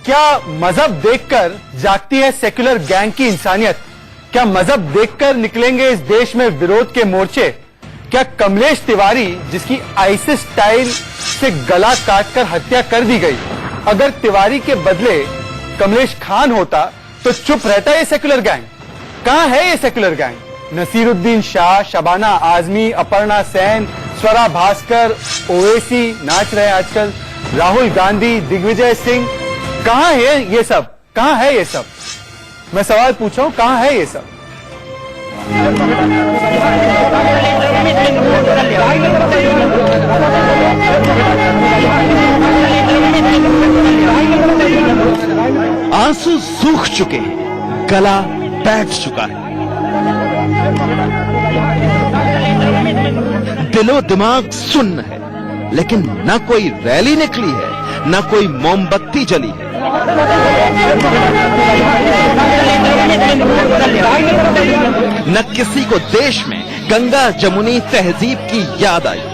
क्या मजहब देखकर जागती है सेक्युलर गैंग की इंसानियत? क्या मजहब देखकर निकलेंगे इस देश में विरोध के मोर्चे? क्या कमलेश तिवारी, जिसकी आईसिस स्टाइल से गला काटकर हत्या कर दी गई, अगर तिवारी के बदले कमलेश खान होता तो चुप रहता ये सेक्युलर गैंग? कहां है ये सेक्युलर गैंग? नसीरुद्दीन शाह, शबाना आजमी, अपर्णा सेन, स्वरा भास्कर, ओवैसी नाच रहे हैं आजकल, राहुल गांधी, दिग्विजय सिंह, कहां है ये सब? कहां है ये सब? मैं सवाल पूछ रहा हूं, कहां है ये सब? आंसू सूख चुके हैं, गला बैठ चुका है, दिलो दिमाग सुन्न है, लेकिन न कोई रैली निकली है, न कोई मोमबत्ती जली है। न किसी को देश में गंगा जमुनी तहजीब की याद आई है।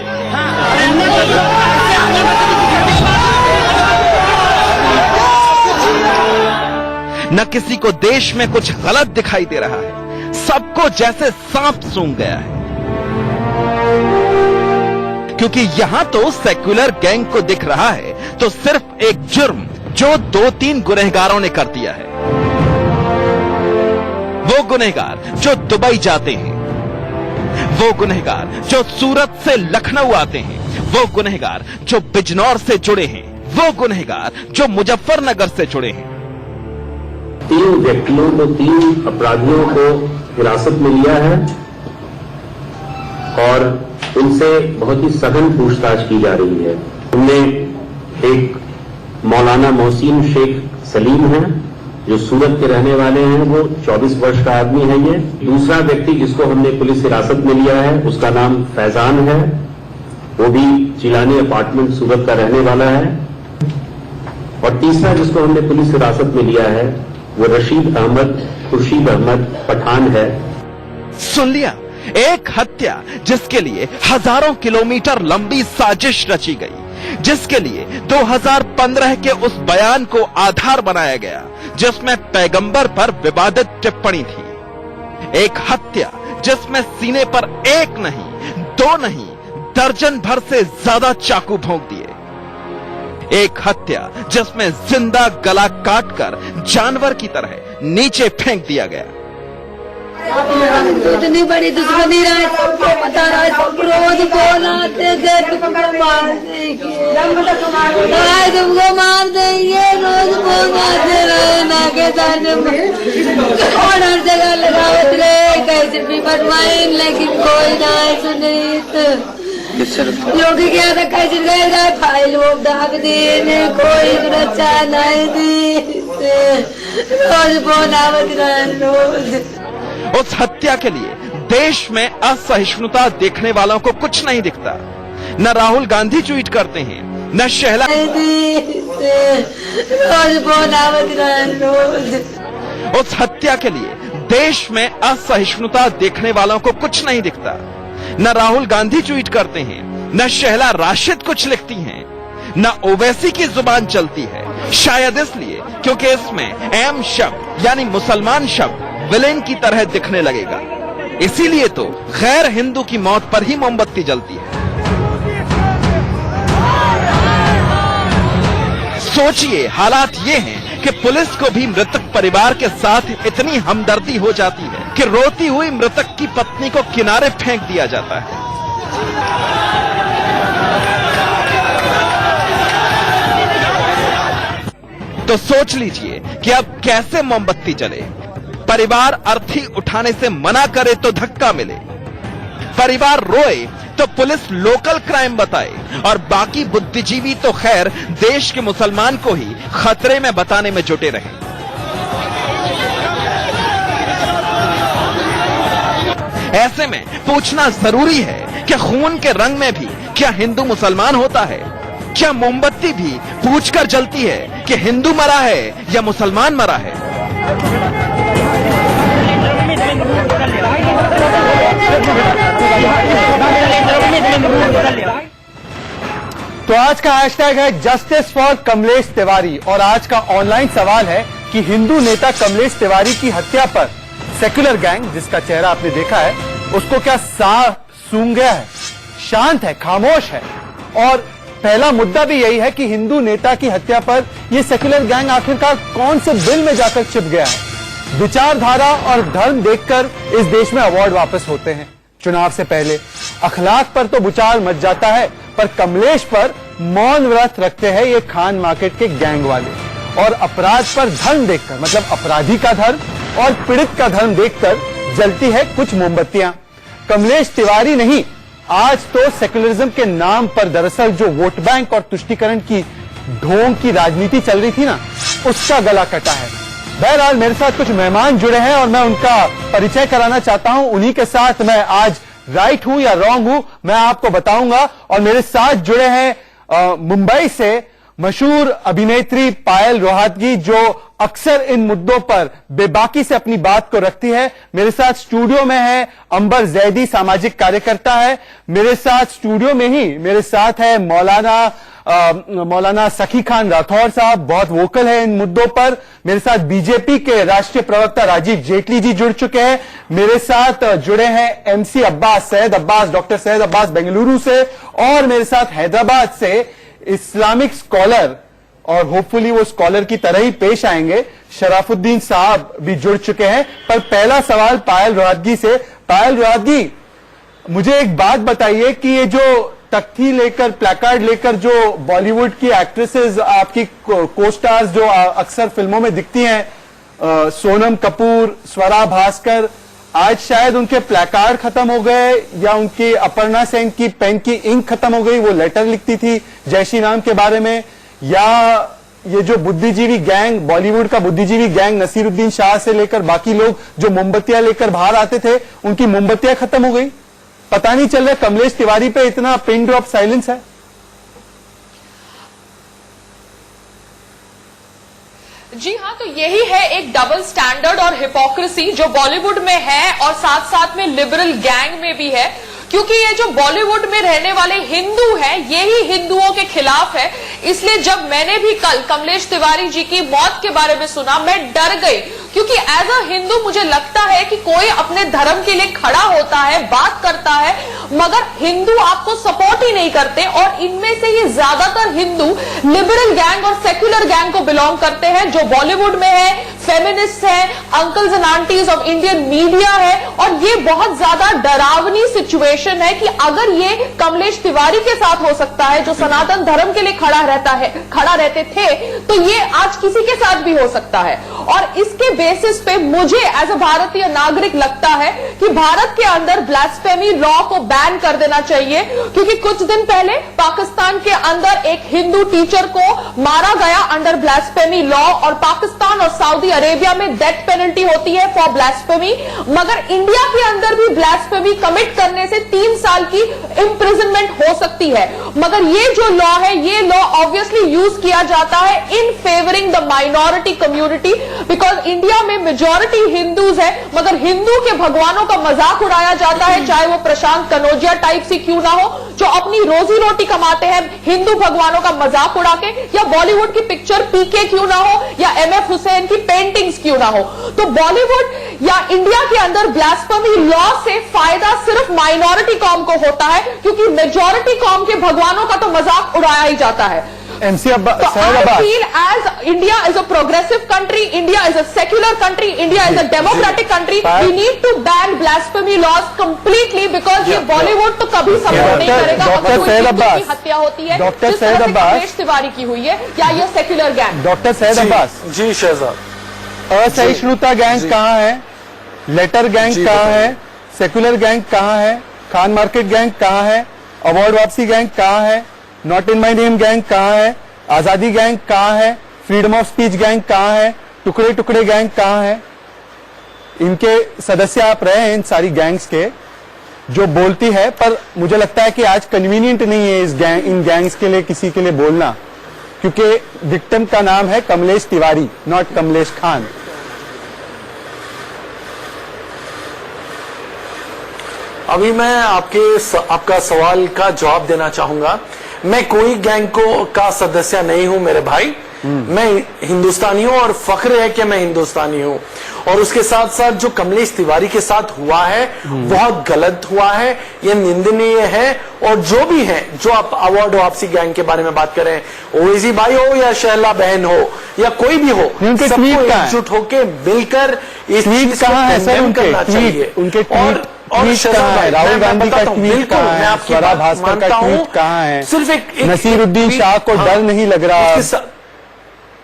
न किसी को देश में कुछ गलत दिखाई दे रहा है, सबको जैसे सांप सूंघ गया है। क्योंकि यहां तो सेक्युलर गैंग को दिख रहा है तो सिर्फ एक जुर्म जो 2-3 गुनहगारों ने कर दिया है। वो गुनहगार जो दुबई जाते हैं, वो गुनहगार जो सूरत से लखनऊ आते हैं, वो गुनहगार जो बिजनौर से जुड़े हैं, वो गुनहगार जो मुजफ्फरनगर से जुड़े हैं। 3 व्यक्तियों को, 3 अपराधियों को हिरासत में लिया है और उनसे बहुत ही सघन पूछताछ की जा रही है। उनमें एक मौलाना मोहसिन शेख सलीम है जो सूरत के रहने वाले हैं, वो 24 वर्ष का आदमी है। ये दूसरा व्यक्ति जिसको हमने पुलिस हिरासत में लिया है उसका नाम फैजान है, वो भी जिलानी अपार्टमेंट सूरत का रहने वाला है। और तीसरा जिसको हमने पुलिस हिरासत में लिया है वो रशीद अहमद, खुर्शीद अहमद पठान है। सुन लिया, एक हत्या जिसके लिए हजारों किलोमीटर लंबी साजिश रची गई, जिसके लिए 2015 के उस बयान को आधार बनाया गया जिसमें पैगंबर पर विवादित टिप्पणी थी। एक हत्या जिसमें सीने पर 1 नहीं, 2 नहीं, दर्जन भर से ज्यादा चाकू भोंक दिए। एक हत्या जिसमें जिंदा गला काटकर जानवर की तरह नीचे फेंक दिया गया। इतनी बड़ी दुश्मनी रहा है, सबको पता रहा है, सब रोज फोन आते थे तुमको मार देंगे, तुमको मार देंगे, रोज फोन आते रहे ना के साथ और हर जगह लगावत रहे, कैसे भी बनवाइन, लेकिन कोई ना सुनी। योगी क्या था, कैसे गए फाइल वो डाक देने, कोई सुरक्षा नहीं दी, रोज फोन आवत रहे रोज। उस हत्या के लिए देश में असहिष्णुता देखने वालों को कुछ नहीं दिखता। न राहुल गांधी ट्वीट करते हैं, न शहला। उस हत्या के लिए देश में असहिष्णुता देखने वालों को कुछ नहीं दिखता। न राहुल गांधी ट्वीट करते हैं, न शहला राशिद कुछ लिखती हैं, न ओवैसी की जुबान चलती है। शायद इसलिए क्योंकि इसमें एम शब्द यानी मुसलमान शब्द विलेन की तरह दिखने लगेगा। इसीलिए तो गैर हिंदू की मौत पर ही मोमबत्ती जलती है। सोचिए, हालात ये हैं कि पुलिस को भी मृतक परिवार के साथ इतनी हमदर्दी हो जाती है कि रोती हुई मृतक की पत्नी को किनारे फेंक दिया जाता है। तो सोच लीजिए कि अब कैसे मोमबत्ती जले। परिवार अर्थी उठाने से मना करे तो धक्का मिले, परिवार रोए तो पुलिस लोकल क्राइम बताए, और बाकी बुद्धिजीवी तो खैर देश के मुसलमान को ही खतरे में बताने में जुटे रहे। ऐसे में पूछना जरूरी है कि खून के रंग में भी क्या हिंदू मुसलमान होता है? क्या मोमबत्ती भी पूछकर जलती है कि हिंदू मरा है या मुसलमान मरा है? तो आज का हैशटैग है जस्टिस फॉर कमलेश तिवारी और आज का ऑनलाइन सवाल है कि हिंदू नेता कमलेश तिवारी की हत्या पर सेक्युलर गैंग, जिसका चेहरा आपने देखा है, उसको क्या सूंघ गया है, शांत है, खामोश है। और पहला मुद्दा भी यही है कि हिंदू नेता की हत्या पर यह सेक्युलर गैंग आखिरकार कौन से बिल में जाकर छिप गया है। विचारधारा और धर्म देखकर इस देश में अवार्ड वापस होते हैं चुनाव से पहले। अखलाक पर तो बुचार मच जाता है, पर कमलेश पर मौन व्रत रखते हैं ये खान मार्केट के गैंग वाले। और अपराध पर धर्म देखकर, मतलब अपराधी का धर्म और पीड़ित का धर्म देखकर जलती है कुछ मोमबत्तियां। कमलेश तिवारी नहीं, आज तो सेक्युलरिज्म के नाम पर दरअसल जो वोट बैंक और तुष्टीकरण की ढोंग की राजनीति चल रही थी ना, उसका गला कटा है। बहरहाल मेरे साथ कुछ मेहमान जुड़े हैं और मैं उनका परिचय कराना चाहता हूं। उन्हीं के साथ मैं आज राइट हूं या रॉन्ग हूं मैं आपको बताऊंगा। और मेरे साथ जुड़े हैं मुंबई से मशहूर अभिनेत्री पायल रोहतगी, जो अक्सर इन मुद्दों पर बेबाकी से अपनी बात को रखती है। मेरे साथ स्टूडियो में है अंबर जैदी, सामाजिक कार्यकर्ता है। मेरे साथ स्टूडियो में ही मेरे साथ है मौलाना सखी खान राठौर साहब, बहुत वोकल है इन मुद्दों पर। मेरे साथ बीजेपी के राष्ट्रीय प्रवक्ता राजीव जेटली जी जुड़ चुके हैं। मेरे साथ जुड़े हैं एमसी अब्बास, सैयद अब्बास, डॉक्टर सैयद अब्बास बेंगलुरु से। और मेरे साथ हैदराबाद से इस्लामिक स्कॉलर, और होपफुली वो स्कॉलर की तरह ही पेश आएंगे, शराफुद्दीन साहब भी जुड़ चुके हैं। पर पहला सवाल पायल रोहतगी से। पायल रोहतगी, मुझे एक बात बताइए कि ये जो तख्ती लेकर, प्लेकार्ड लेकर जो बॉलीवुड की एक्ट्रेसेस, आपकी को स्टार्स जो अक्सर फिल्मों में दिखती हैं, सोनम कपूर, स्वरा भास्कर, आज शायद उनके प्लेकार्ड खत्म हो गए या उनकी अपर्णा सेन की पेन की इंक खत्म हो गई। वो लेटर लिखती थी जय श्री राम के बारे में। या ये जो बुद्धिजीवी गैंग, बॉलीवुड का बुद्धिजीवी गैंग, नसीरुद्दीन शाह से लेकर बाकी लोग जो मोमबत्तियां लेकर बाहर आते थे, उनकी मोमबत्तियां खत्म हो गई। पता नहीं चल रहा कमलेश तिवारी पे इतना पिन ड्रॉप साइलेंस है। जी हाँ, तो यही है एक डबल स्टैंडर्ड और हिपोक्रेसी जो बॉलीवुड में है और साथ साथ में लिबरल गैंग में भी है। क्योंकि ये जो बॉलीवुड में रहने वाले हिंदू हैं, ये ही हिंदुओं के खिलाफ है। इसलिए जब मैंने भी कल कमलेश तिवारी जी की मौत के बारे में सुना, मैं डर गई। क्योंकि एज अ हिंदू मुझे लगता है कि कोई अपने धर्म के लिए खड़ा होता है, बात करता है, मगर हिंदू आपको सपोर्ट ही नहीं करते। और इनमें से ये ज्यादातर हिंदू लिबरल गैंग और सेक्युलर गैंग को बिलोंग करते हैं, जो बॉलीवुड में है, फेमिनिस्ट है, uncles and aunties of Indian media है। और ये बहुत ज्यादा डरावनी सिचुएशन है कि अगर ये कमलेश तिवारी के साथ हो सकता है, जो सनातन धर्म के लिए खड़ा रहते थे, तो ये आज किसी के साथ भी हो सकता है। और इसके बेसिस पे मुझे एज अ भारतीय नागरिक लगता है कि भारत के अंदर ब्लास्फेमी लॉ को बैन कर देना चाहिए। क्योंकि कुछ दिन पहले पाकिस्तान के अंदर एक हिंदू टीचर को मारा गया अंडर ब्लास्फेमी लॉ, और पाकिस्तान और सऊदी अरेबिया में डेथ पेनल्टी होती है फॉर ब्लास्फेमी। मगर इंडिया के अंदर भी ब्लास्फेमी कमिट करने से 3 साल की इंप्रिजनमेंट हो सकती है। मगर ये जो लॉ है, ये लॉ ऑब्वियसली यूज किया जाता है in favouring the minority community, because India में मेजॉरिटी हिंदूज है, मगर हिंदू के भगवानों का मजाक उड़ाया जाता है, चाहे वो प्रशांत कनौजिया टाइप से क्यों ना हो, जो अपनी रोजी रोटी कमाते हैं हिंदू भगवानों का मजाक उड़ा के, या बॉलीवुड की पिक्चर पीके क्यों ना हो, या एमएफ हुसैन की पेंटिंग्स क्यों ना हो। तो बॉलीवुड या इंडिया के अंदर ब्लास्फेमी लॉ से फायदा सिर्फ माइनॉरिटी कॉम को होता है, क्योंकि मेजॉरिटी कॉम के भगवानों का तो मजाक उड़ाया ही जाता है। MC Abbas, So I feel as India is a progressive country, India is a secular country, India is a democratic country. We need to ban blasphemy laws completely because ये बॉलीवुड तो कभी सपोर्ट नहीं करेगा अगर कोई हिंदू की हत्या होती है जिस तरह से कमलेश तिवारी की हुई है, या ये secular gang. Doctor Syed Abbas ji Shahzad, असहिष्णुता गैंग कहाँ है, लेटर गैंग कहाँ है, सेक्युलर गैंग कहाँ है, खान मार्केट गैंग कहाँ है, अवार्ड वापसी गैंग कहाँ है, not in my name gang कहाँ है, आजादी गैंग कहाँ है, फ्रीडम ऑफ स्पीच गैंग कहाँ है, टुकड़े टुकड़े गैंग कहाँ है। इनके सदस्य आप रहे हैं इन सारी गैंग्स के, जो बोलती है। पर मुझे लगता है कि आज कन्वीनियंट नहीं है इन गैंग्स के लिए किसी के लिए बोलना, क्योंकि विक्टिम का नाम है कमलेश तिवारी, नॉट कमलेश खान। अभी मैं आपका सवाल का जवाब देना चाहूंगा। मैं कोई गैंग का सदस्य नहीं हूं मेरे भाई। मैं हिंदुस्तानी हूं और फख्र है कि मैं हिंदुस्तानी हूं। और उसके साथ साथ जो कमलेश तिवारी के साथ हुआ है बहुत गलत हुआ है, ये निंदनीय है। और जो भी है, जो आप अवार्ड वापसी गैंग के बारे में बात करें, ओवैसी भाई हो या शहला बहन हो या कोई भी हो, सबको एकजुट होकर मिलकर इस चीज को कंडेम करना चाहिए। उनके और शहजाद भाई, राहुल गांधी का ट्वीट बिल्कुल कहाँ मैं है, आपकी स्वरा बात भास्कर का मानता हूं। ट्वीट कहाँ है, सिर्फ एक नसीरुद्दीन शाह को डर नहीं लग रहा,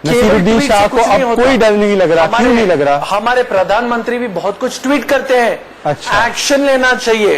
नसीरुद्दीन शाह को अब कोई डर नहीं लग रहा, क्यों नहीं लग रहा? हमारे प्रधानमंत्री भी बहुत कुछ ट्वीट करते हैं। अच्छा। एक्शन लेना चाहिए।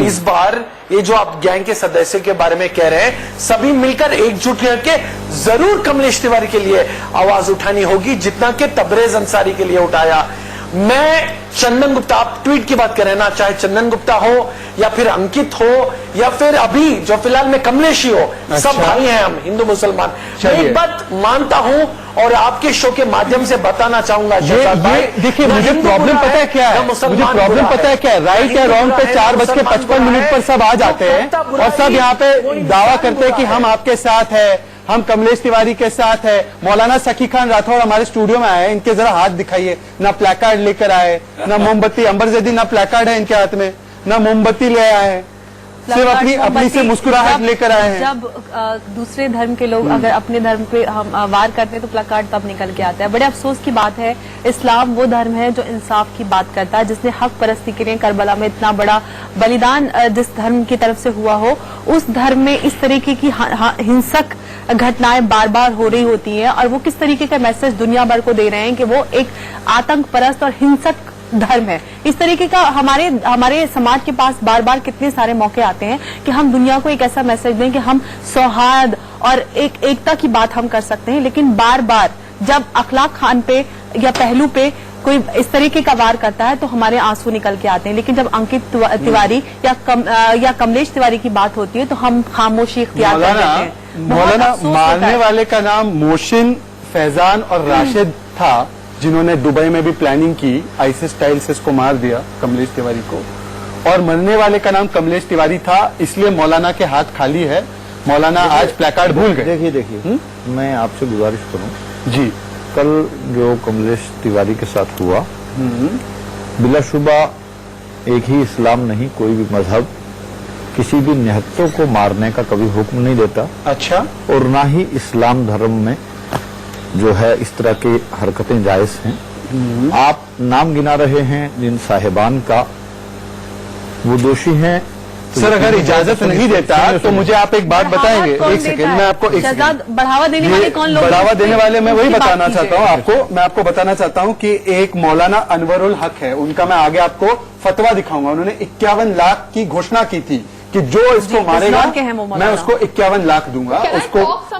इस बार ये जो आप गैंग के सदस्य के बारे में कह रहे हैं, सभी मिलकर एकजुट करके जरूर कमलेश तिवारी के लिए आवाज उठानी होगी, जितना कि तबरेज अंसारी के लिए उठाया। मैं चंदन गुप्ता, आप ट्वीट की बात करें ना, चाहे चंदन गुप्ता हो या फिर अंकित हो या फिर अभी जो फिलहाल में कमलेश ही हो, सब भाई हैं हम, हिंदू मुसलमान। मैं एक बात मानता हूं और आपके शो के माध्यम से बताना चाहूंगा शहजाद भाई, देखिए मुझे प्रॉब्लम पता है क्या है, मुझे प्रॉब्लम पता है क्या है, राइट या रॉन्ग पे 4:55 पर सब आ जाते हैं और सब यहाँ पे दावा करते हैं कि हम आपके साथ है, हम कमलेश तिवारी के साथ है। मौलाना सखी खान राठौड़ हमारे स्टूडियो में आए, इनके जरा हाथ दिखाइए, ना प्लेकार्ड लेकर आए, ना मोमबत्ती, अंबर जैदी ना प्लेकार्ड है इनके हाथ में, ना मोमबत्ती ले आए हैं, सिर्फ अपनी से मुस्कुराहट लेकर आए हैं। जब दूसरे धर्म के लोग अगर अपने धर्म पे हम वार करते हैं तो प्लकार्ड तब निकल के आता है। बड़े अफसोस की बात है, इस्लाम वो धर्म है जो इंसाफ की बात करता है, जिसने हक परस्ती के लिए करबला में इतना बड़ा बलिदान जिस धर्म की तरफ से हुआ हो, उस धर्म में इस तरीके की हिंसक घटनाएं बार बार हो रही होती हैं और वो किस तरीके का मैसेज दुनिया भर को दे रहे हैं कि वो एक आतंक परस्त और हिंसक धर्म है। इस तरीके का हमारे समाज के पास बार बार कितने सारे मौके आते हैं कि हम दुनिया को एक ऐसा मैसेज दें कि हम सौहार्द और एकता की बात हम कर सकते हैं, लेकिन बार बार जब अखलाक खान पे या पहलू पे कोई इस तरीके का वार करता है तो हमारे आंसू निकल के आते हैं। लेकिन जब अंकित तिवारी या कमलेश तिवारी की बात होती है तो हम खामोशी इख्तियार कर लेते हैं। मौलाना, मारने वाले का नाम मोहसिन, फैजान और राशिद था, जिन्होंने दुबई में भी प्लानिंग की, आईसिस स्टाइल से इसको मार दिया कमलेश तिवारी को, और मरने वाले का नाम कमलेश तिवारी था, इसलिए मौलाना के हाथ खाली है। मौलाना आज प्लेकार्ड भूल गए। देखिए मैं आपसे गुजारिश करूं जी, कल जो कमलेश तिवारी के साथ हुआ, बिलाशुबा एक ही इस्लाम नहीं, कोई भी मजहब किसी भी निहत्तों को मारने का कभी हुक्म नहीं देता। अच्छा। और ना ही इस्लाम धर्म में जो है इस तरह की हरकतें जायज हैं। आप नाम गिना रहे हैं जिन साहिबान का, वो दोषी हैं। सर अगर इजाजत नहीं देता तो मुझे आप एक बात बताएंगे, एक सेकंड, मैं आपको बढ़ावा देने वाले कौन लोग? बढ़ावा देने वाले मैं वही बताना चाहता हूँ आपको, मैं आपको बताना चाहता हूँ कि एक मौलाना अनवरुल हक है, उनका मैं आगे आपको फतवा दिखाऊंगा। उन्होंने 51 लाख की घोषणा की थी कि जो इसको मारेगा मैं उसको 51 लाख दूंगा,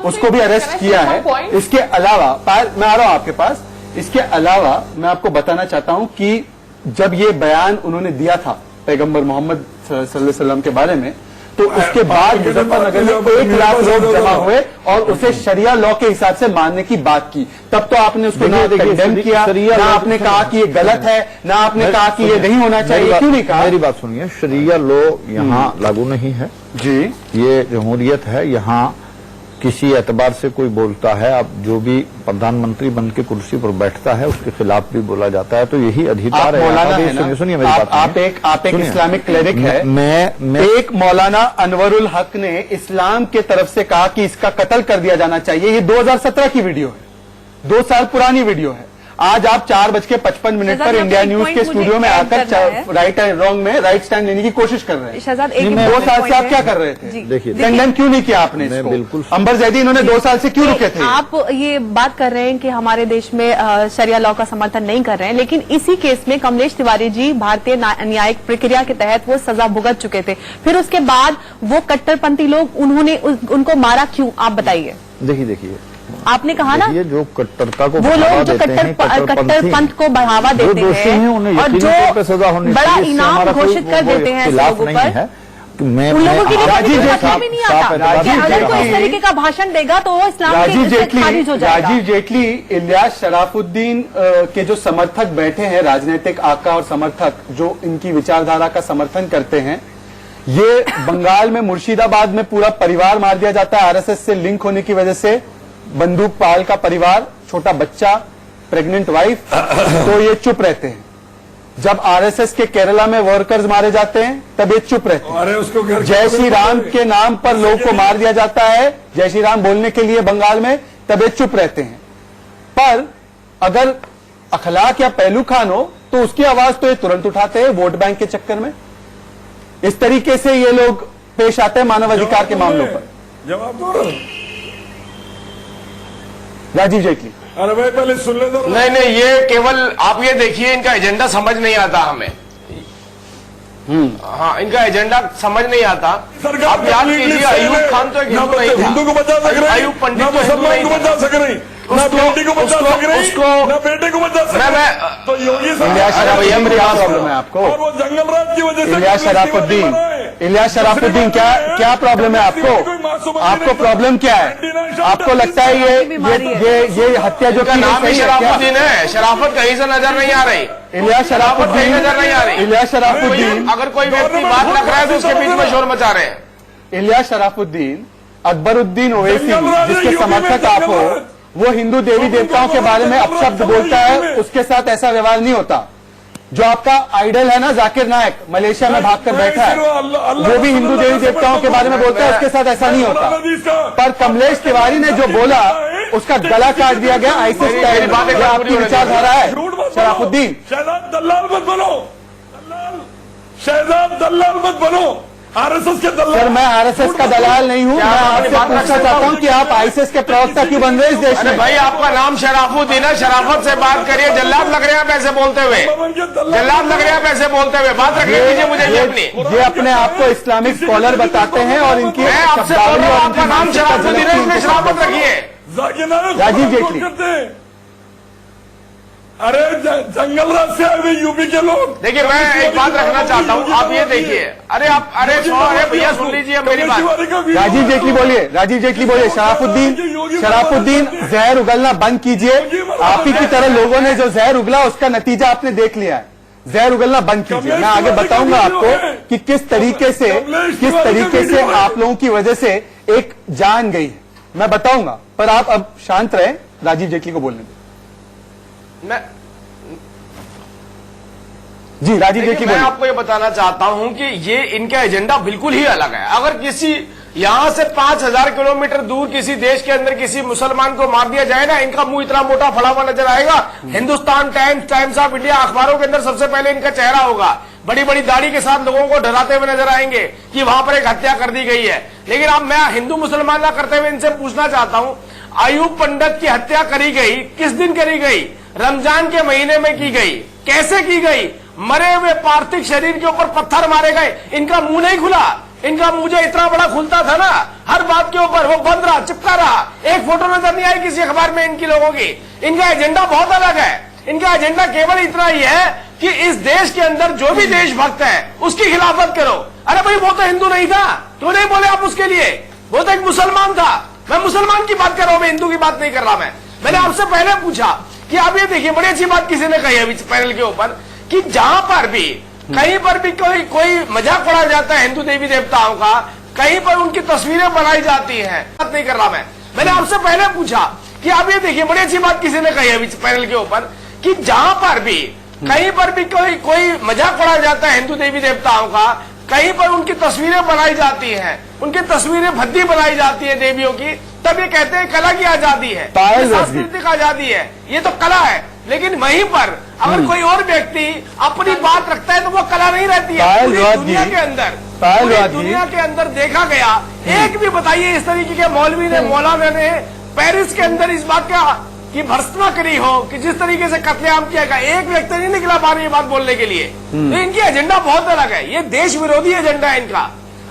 उसको भी अरेस्ट किया है। इसके अलावा मैं आ रहा हूं आपके पास, इसके अलावा मैं आपको बताना चाहता हूं कि जब ये बयान उन्होंने दिया था पैगंबर मोहम्मद सल्लल्लाहु अलैहि वसल्लम के बारे में, तो उसके बाद मुजफ्फरनगर में 1 लाख लोग जमा हुए और उसे शरिया लॉ के हिसाब से मानने की बात की। तब तो आपने उसको ना कंडेम किया, ना आपने कहा कि ये गलत है, ना आपने कहा कि ये नहीं होना चाहिए। क्यों नहीं कहा? मेरी बात सुनिए, शरिया लॉ यहाँ लागू नहीं है जी, ये जमहूरियत है। यहाँ किसी एतबार से कोई बोलता है, अब जो भी प्रधानमंत्री बन के कुर्सी पर बैठता है उसके खिलाफ भी बोला जाता है, तो यही अधिकार है। सुनिए मेरी बात, आप एक इस्लामिक क्लेरिक है। मैं एक मौलाना अनवरुल हक ने इस्लाम के तरफ से कहा कि इसका कत्ल कर दिया जाना चाहिए। ये 2017 की वीडियो है, 2 साल पुरानी वीडियो है। आज आप 4:55 पर इंडिया न्यूज के स्टूडियो में आकर राइट एंड रॉन्ग में राइट स्टैंड लेने की कोशिश कर रहे हैं। शहजाद, 2 साल से आप क्या कर रहे थे? देखिए, कंडेम क्यों नहीं किया आपने इसको? बिल्कुल। अंबर जैदी इन्होंने 2 साल से क्यों रुके थे? आप ये बात कर रहे हैं कि हमारे देश में शरिया लॉ का समर्थन नहीं कर रहे हैं, लेकिन इसी केस में कमलेश तिवारी जी भारतीय न्यायिक प्रक्रिया के तहत वो सजा भुगत चुके थे। फिर उसके बाद वो कट्टरपंथी लोग उन्होंने उनको मारा क्यों, आप बताइए। देखिए आपने कहा ना, ये जो कट्टरता को वो लोग जो कट्टरपंथ को बढ़ावा देते हैं और जो सजा होनी बड़ा इनाम घोषित कर देते हैं लोगों पर, उन लोगों के लिए भी नहीं आता कि अगर कोई इस तरीके का भाषण देगा तो वो इस्लाम के खारिज हो जाएगा। राजीव जेटली, इलियास शराफुद्दीन के जो समर्थक बैठे हैं, राजनीतिक आका और समर्थक जो इनकी विचारधारा का समर्थन करते हैं, ये बंगाल में मुर्शिदाबाद में पूरा परिवार मार दिया जाता है आरएसएस से लिंक होने की वजह से, बंदूक पाल का परिवार, छोटा बच्चा, प्रेग्नेंट वाइफ, तो ये चुप रहते हैं। जब आरएसएस के केरला में वर्कर्स मारे जाते हैं तब ये चुप रहते हैं। अरे उसको जय श्री राम के नाम पर लोग को मार दिया जाता है, जय श्री राम बोलने के लिए बंगाल में, तब ये चुप रहते हैं। पर अगर अखलाक या पहलू खान हो तो उसकी आवाज तो ये तुरंत उठाते हैं वोट बैंक के चक्कर में। इस तरीके से ये लोग पेश आते हैं मानव अधिकार के मामलों पर। जवाब दो। राजीव जेटली। अरे भाई पहले सुन ले तो। नहीं, ये केवल आप ये देखिए, इनका एजेंडा समझ नहीं आता हमें। हाँ, इनका एजेंडा समझ नहीं आता। आप याद कीजिए, अयूब खान तो एक हिंदू नहीं था। हिंदू को बचा सक रहे, अयूब पंडित ना तो हिंदू मुसलमान नहीं को था। बचा सक रही, ना बेटी को बचा सक रही, ना बेटे को बचा सक रही। तो योगी इलियास शराफुद्दीन क्या प्रॉब्लम है आपको? और वो जंगल राज की वजह से इलियास शराफुद्दीन, इलियास शराफुद्दीन क्या प्रॉब्लम है आपको? आपको प्रॉब्लम क्या है? आपको लगता है ये हत्या जो की नाम ही शराफुद्दीन है, शराफत कहीं से नजर नहीं आ रही। इलियास शराफुद्दीन नजर नहीं आ रही। इलियास शराफुद्दीन, अगर कोई व्यक्ति बात लग रहा है तो उसके बीच में शोर मचा रहे हैं। इलियास शराफुद्दीन, अकबरुद्दीन ओवैसी जिसके समर्थक आप हो, वो हिंदू देवी देवताओं के बारे में अपशब्द बोलता है, उसके साथ ऐसा व्यवहार नहीं होता। जो आपका आइडल है ना जाकिर नायक, मलेशिया में भागकर बैठा है, वो भी हिंदू देवी देवताओं के बारे में बोलता है, उसके साथ ऐसा नहीं होता। पर कमलेश तिवारी ने जो बोला उसका गला काट दिया गया आईसिस स्टाइल। आपकी विचारधारा है शराफुद्दीन। शहजाद दल्लाल मत बनो, शहजाद दल्लाल मत बनो, आरएसएस के दलाल। सर मैं आरएसएस का दलाल नहीं हूँ, मैं आपसे पूछना चाहता हूँ कि आप आईसिस के प्रवक्ता क्यों बन रहे इस देश में? भाई आपका नाम शराफुद्दीन है, शराफत से बात करिए। जल्लाद लग रहे हैं आप ऐसे बोलते हुए, जल्लाद लग रहे हैं आप ऐसे बोलते हुए। बात रखने दीजिए मुझे अपनी। ये अपने आप को इस्लामिक स्कॉलर बताते हैं और इनकी मैं आपसे बोल रहा हूँ, आपका नाम शराफुद्दीन है, इसमें शराफत रखिए। राजीव जेटली। अरे जंगल राज से आए हुए यूपी के लोग। देखिए मैं एक बात रखना चाहता हूँ, आप ये देखिए। अरे भैया सुन लीजिए मेरी बात। राजीव जेटली बोलिए, राजीव जेटली बोलिए। शराफुद्दीन जहर उगलना बंद कीजिए। आप ही की तरह लोगों ने जो जहर उगला उसका नतीजा आपने देख लिया है। जहर उगलना बंद कीजिए। मैं आगे बताऊंगा आपको कि किस तरीके से आप लोगों की वजह से एक जान गई है, मैं बताऊंगा। पर आप अब शांत रहे, राजीव जेटली को बोलने दें। जी राजीव जेटली, मैं आपको ये बताना चाहता हूं कि ये इनका एजेंडा बिल्कुल ही अलग है। अगर किसी यहां से 5000 किलोमीटर दूर किसी देश के अंदर किसी मुसलमान को मार दिया जाए ना, इनका मुंह इतना मोटा फड़ा हुआ नजर आएगा। Hindustan times, times of India अखबारों के अंदर सबसे पहले इनका चेहरा होगा। बड़ी बड़ी दाढ़ी के साथ लोगों को डराते हुए नजर आएंगे कि वहां पर एक हत्या कर दी गई है। लेकिन अब मैं हिंदू मुसलमान ना करते हुए इनसे पूछना चाहता हूं, अयूब पंडित की हत्या करी गई, किस दिन करी गई? रमजान के महीने में की गई। कैसे की गई? मरे हुए पार्थिव शरीर के ऊपर पत्थर मारे गए। इनका मुंह नहीं खुला, इनका मुंह जो इतना बड़ा खुलता था ना हर बात के ऊपर, वो बंद रहा, चिपका रहा। एक फोटो नजर नहीं आई किसी अखबार में इनकी लोगों की। इनका एजेंडा बहुत अलग है। इनका एजेंडा केवल इतना ही है कि इस देश के अंदर जो भी देशभक्त है उसकी खिलाफत करो। अरे भाई वो तो हिंदू नहीं था, क्यों नहीं बोले आप उसके लिए? वो तो एक मुसलमान था। मैं मुसलमान की बात कर रहा हूं, मैं हिंदू की बात नहीं कर रहा। मैंने आपसे पहले पूछा कि आप ये देखिए, बड़ी अच्छी बात किसी ने कही अभी पैनल के ऊपर कि जहां पर भी कहीं पर भी कोई मजाक उड़ाया जाता है हिंदू देवी देवताओं का, कहीं पर उनकी तस्वीरें बनाई जाती हैं। बात नहीं कर रहा मैंने आपसे पहले पूछा कि आप ये देखिए, बड़ी अच्छी बात किसी ने कही अभी पैनल के ऊपर कि जहां पर भी कहीं पर भी कोई मजाक उड़ाया जाता है हिंदू देवी देवताओं का, कहीं पर उनकी तस्वीरें बनाई जाती हैं, उनकी तस्वीरें भद्दी बनाई जाती है देवियों की, तब ये कहते हैं कला की आजादी है, सांस्कृतिक आजादी है। ये तो कला है, लेकिन वहीं पर अगर कोई और व्यक्ति अपनी बात रखता है तो वो कला नहीं रहती है। पूरी दुनिया के अंदर देखा गया, एक भी बताइए इस तरीके के मौलवी ने, मौलाना ने पेरिस के अंदर इस बात की भर्त्सना करी हो कि जिस तरीके से कत्लेआम किया गया, एक व्यक्ति नहीं निकला बाहर ये बात बोलने के लिए। तो इनकी एजेंडा बहुत अलग है, ये देश विरोधी एजेंडा है इनका,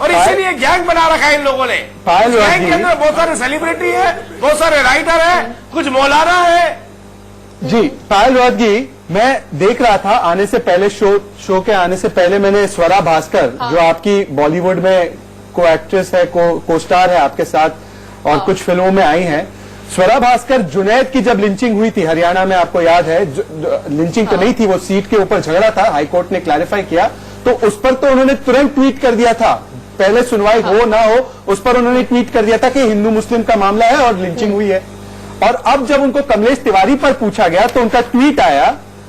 और इसीलिए गैंग बना रखा है इन लोगों ने। गैंग के अंदर बहुत सारे सेलिब्रिटी है, बहुत सारे राइटर है, कुछ मौलाना है। जी पायल रोहत जी, मैं देख रहा था आने से पहले, शो के आने से पहले मैंने स्वरा भास्कर, जो आपकी बॉलीवुड में को एक्ट्रेस है, को स्टार है आपके साथ और कुछ फिल्मों में आई हैं, स्वरा भास्कर जुनैद की जब लिंचिंग हुई थी हरियाणा में, आपको याद है, लिंचिंग तो नहीं थी, वो सीट के ऊपर झगड़ा था, हाईकोर्ट ने क्लैरिफाई किया, तो उस पर तो उन्होंने तुरंत ट्वीट कर दिया था, पहले सुनवाई हो ना हो उस पर उन्होंने ट्वीट कर दिया था कि हिंदू मुस्लिम का मामला है और लिंचिंग हुई है। और अब जब उनको कमलेश तिवारी पर पूछा गया तो उनका ट्वीट आया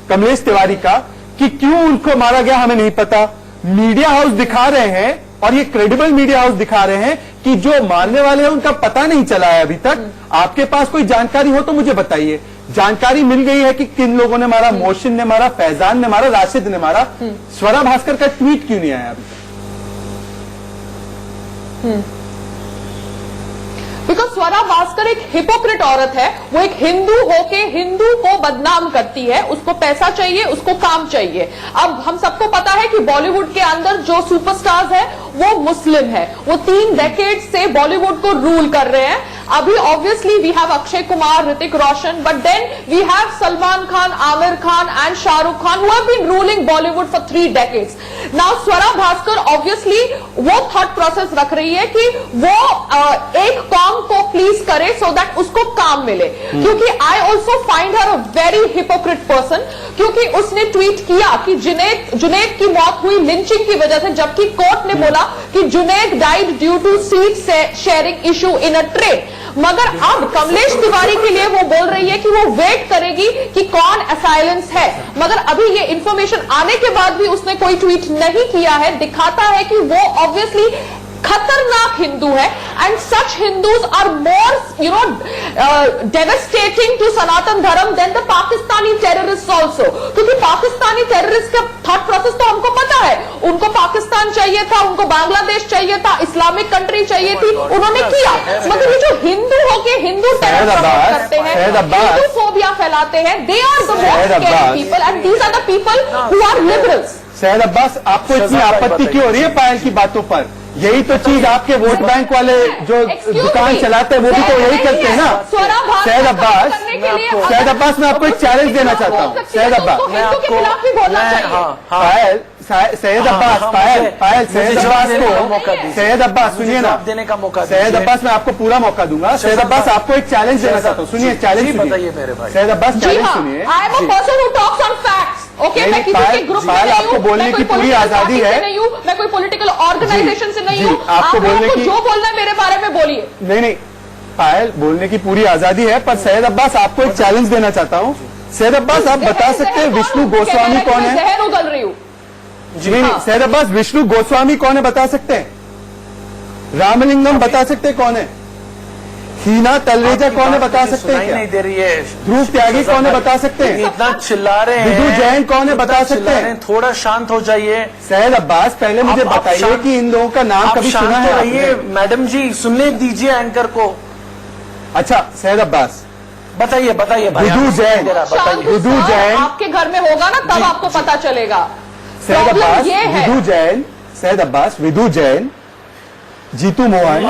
कमलेश तिवारी का कि क्यों उनको मारा गया हमें नहीं पता। मीडिया हाउस दिखा रहे हैं और ये क्रेडिबल मीडिया हाउस दिखा रहे हैं कि जो मारने वाले हैं उनका पता नहीं चला है अभी तक। आपके पास कोई जानकारी हो तो मुझे बताइए। जानकारी मिल गई है कि किन लोगों ने मारा, मोहसिन ने मारा, फैजान ने मारा, राशिद ने मारा। स्वरा भास्कर का ट्वीट क्यों नहीं आया अभी तक? बिकॉज स्वरा भास्कर एक हिपोक्रेट औरत है। वो एक हिंदू होके हिंदू को बदनाम करती है। उसको पैसा चाहिए, उसको काम चाहिए। अब हम सबको पता है कि बॉलीवुड के अंदर जो सुपरस्टार्स है वो मुस्लिम है। वो 3 डेकेड से बॉलीवुड को रूल कर रहे हैं। अभी obviously we have Akshay Kumar, Hrithik Roshan, but then we have Salman Khan, Aamir Khan and Shahrukh Khan who have been ruling Bollywood for 3 decades. Now Swara Bhaskar obviously वो थॉट प्रोसेस रख रही है कि वो एक कॉम को प्लीज करे सो दैट उसको काम मिले। क्योंकि I also find her a very hypocrite person, क्योंकि उसने ट्वीट किया कि जुनैद की मौत हुई लिंचिंग की वजह से, जबकि कोर्ट ने बोला कि Junaid died due to seat sharing issue in a train. मगर अब कमलेश तिवारी के लिए वो बोल रही है कि वो वेट करेगी कि कौन असाइलेंस है। मगर अभी ये इंफॉर्मेशन आने के बाद भी उसने कोई ट्वीट नहीं किया है। दिखाता है कि वो ऑब्वियसली खतरनाक हिंदू है and such Hindus are more devastating to Sanatan Dharma than the Pakistani terrorist also. क्योंकि पाकिस्तानी टेररिस्ट का थॉट प्रोसेस तो हमको पता है। उनको पाकिस्तान चाहिए था, उनको बांग्लादेश चाहिए था, इस्लामिक कंट्री चाहिए थी, उन्होंने किया। मगर ये जो हिंदू होके हिंदू टेरर प्रमोट करते हैं, हिंदू फोबिया फैलाते हैं, they are the most scary people and these are the people who are liberals. Syed Abbas, आपको इतनी आपत्ति क्यों हो रही है पायल की बातों पर? यही तो चीज आपके वोट बैंक वाले जो दुकान चलाते हैं वो भी तो यही करते हैं ना। सैयद अब्बास मैं आपको एक चैलेंज देना चाहता हूँ। सैयद अब्बास, पायल, सैयद अब्बास, पायल सैयद अब्बास सुनिए ना, देने का मौका, सैयद अब्बास मैं आपको पूरा मौका दूंगा। सैयद अब्बास आपको एक चैलेंज देना चाहता हूँ, सुनिए चैलेंज बताइए मेरे भाई। सैयद अब्बास चैलेंज सुनिए। I am a person who talks on facts. Okay, मैं किसी के ग्रुप में नहीं हूं, आपको बोलने की पूरी आजादी है, नहीं हूं, मैं कोई पॉलिटिकल ऑर्गेनाइजेशन से नहीं हूं। आपको बोलने की जो बोलना है मेरे बारे में बोलिए। नहीं पायल, बोलने की पूरी आजादी है, पर सैयद अब्बास आपको एक चैलेंज देना चाहता हूँ। सैयद अब्बास आप बता सकते हैं विष्णु गोस्वामी कौन है? जहर उगल रही हूँ। नहीं, सैयद अब्बास विष्णु गोस्वामी कौन है बता सकते हैं? रामलिंगम बता सकते हैं कौन है? हीना तलरेजा कौन है बता सकते हैं? नहीं दे रही है। ध्रुव त्यागी कौन है बता सकते हैं? इतना चिल्ला रहे हैं। विदु जैन कौन है बता सकते हैं? थोड़ा शांत हो जाइए। सैयद अब्बास पहले मुझे बताइए कि इन लोगों का नाम कभी सुना है आपने? मैडम जी सुनने दीजिए एंकर को। अच्छा सैयद अब्बास बताइए बताइए भाई। विदु जैन, विदु जैन आपके घर में होगा ना तब आपको पता चलेगा। सैयद अब्बास, विदु जैन, सैयद अब्बास, विदु जैन, जीतू मोहन,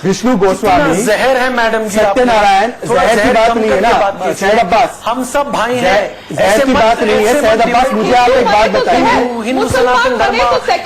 विष्णु गोस्वामी, जहर है मैडम जी। सत्यनारायण, जहर की बात नहीं है ना सैयद अब्बास, हम सब भाई हैं। जहर की बात नहीं है सैयद अब्बास। मुझे आप एक बात बताइए, हिंदू सनातन धर्म,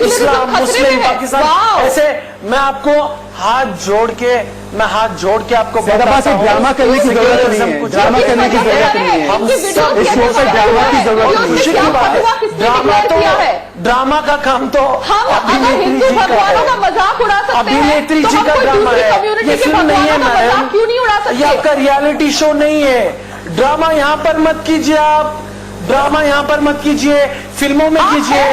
इस्लाम, मुस्लिम, पाकिस्तान, ऐसे मैं आपको हाथ जोड़ के आपको सैयद अब्बास ड्रामा करने की जरूरत नहीं है, ड्रामा करने की जरूरत नहीं है। हम इस शो पर ड्रामा की जरूरत नहीं है। खुशी की बात है, ड्रामा का काम तो हिंदू भगवानों का मजाक उड़ा सकते हैं, अभिनेत्री जी का ड्रामा है, ये फिल्म नहीं है मैडम, क्यों नहीं उड़ा सकते? ये आपका रियलिटी शो नहीं है। ड्रामा यहाँ पर मत कीजिए आप, ड्रामा यहाँ पर मत कीजिए, फिल्मों में कीजिए।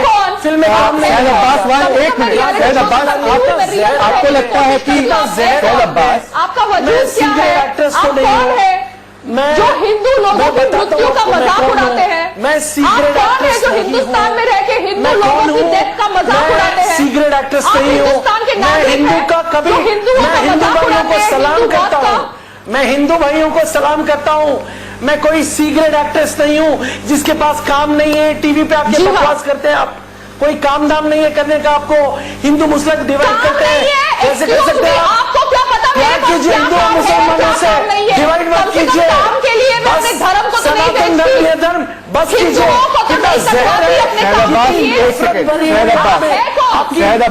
फिल्में काम नहीं। सैयद अब्बास एक मिनट, सैयद अब्बास आपको लगता है कि सैयद अब्बास आपका वजूद क्या है? आप कौन है जो हिंदू लोगों की मृत्यु का मजाक उड़ाते हैं? मैं सीक्रेट एक्ट्रेस जो हिंदुस्तान में रह के हिंदू लोगों की डेथ का मजाक उड़ाते हैं? सीक्रेट एक्ट्रेस नहीं हूँ मैं। हिंदू का कभी मैं हिंदू भाइयों को सलाम करता हूँ, मैं हिंदू भाइयों को सलाम करता हूँ। मैं कोई सीक्रेट एक्ट्रेस नहीं हूँ जिसके पास काम नहीं है, टीवी पे आके बकवास करते हैं आप। कोई काम धाम नहीं है करने का आपको। हिंदू मुस्लिम डिवाइड करते हैं, कैसे कर सकते हैं आप? आपको क्या पता? क्या कीजिए हिंदू और मुसलमानों से डिवाइड मत कीजिए। काम के लिए मैं अपने धर्म को तो नहीं सनातन धर्म ये धर्म धर्म बस कीजिए कितना जहर है। शहद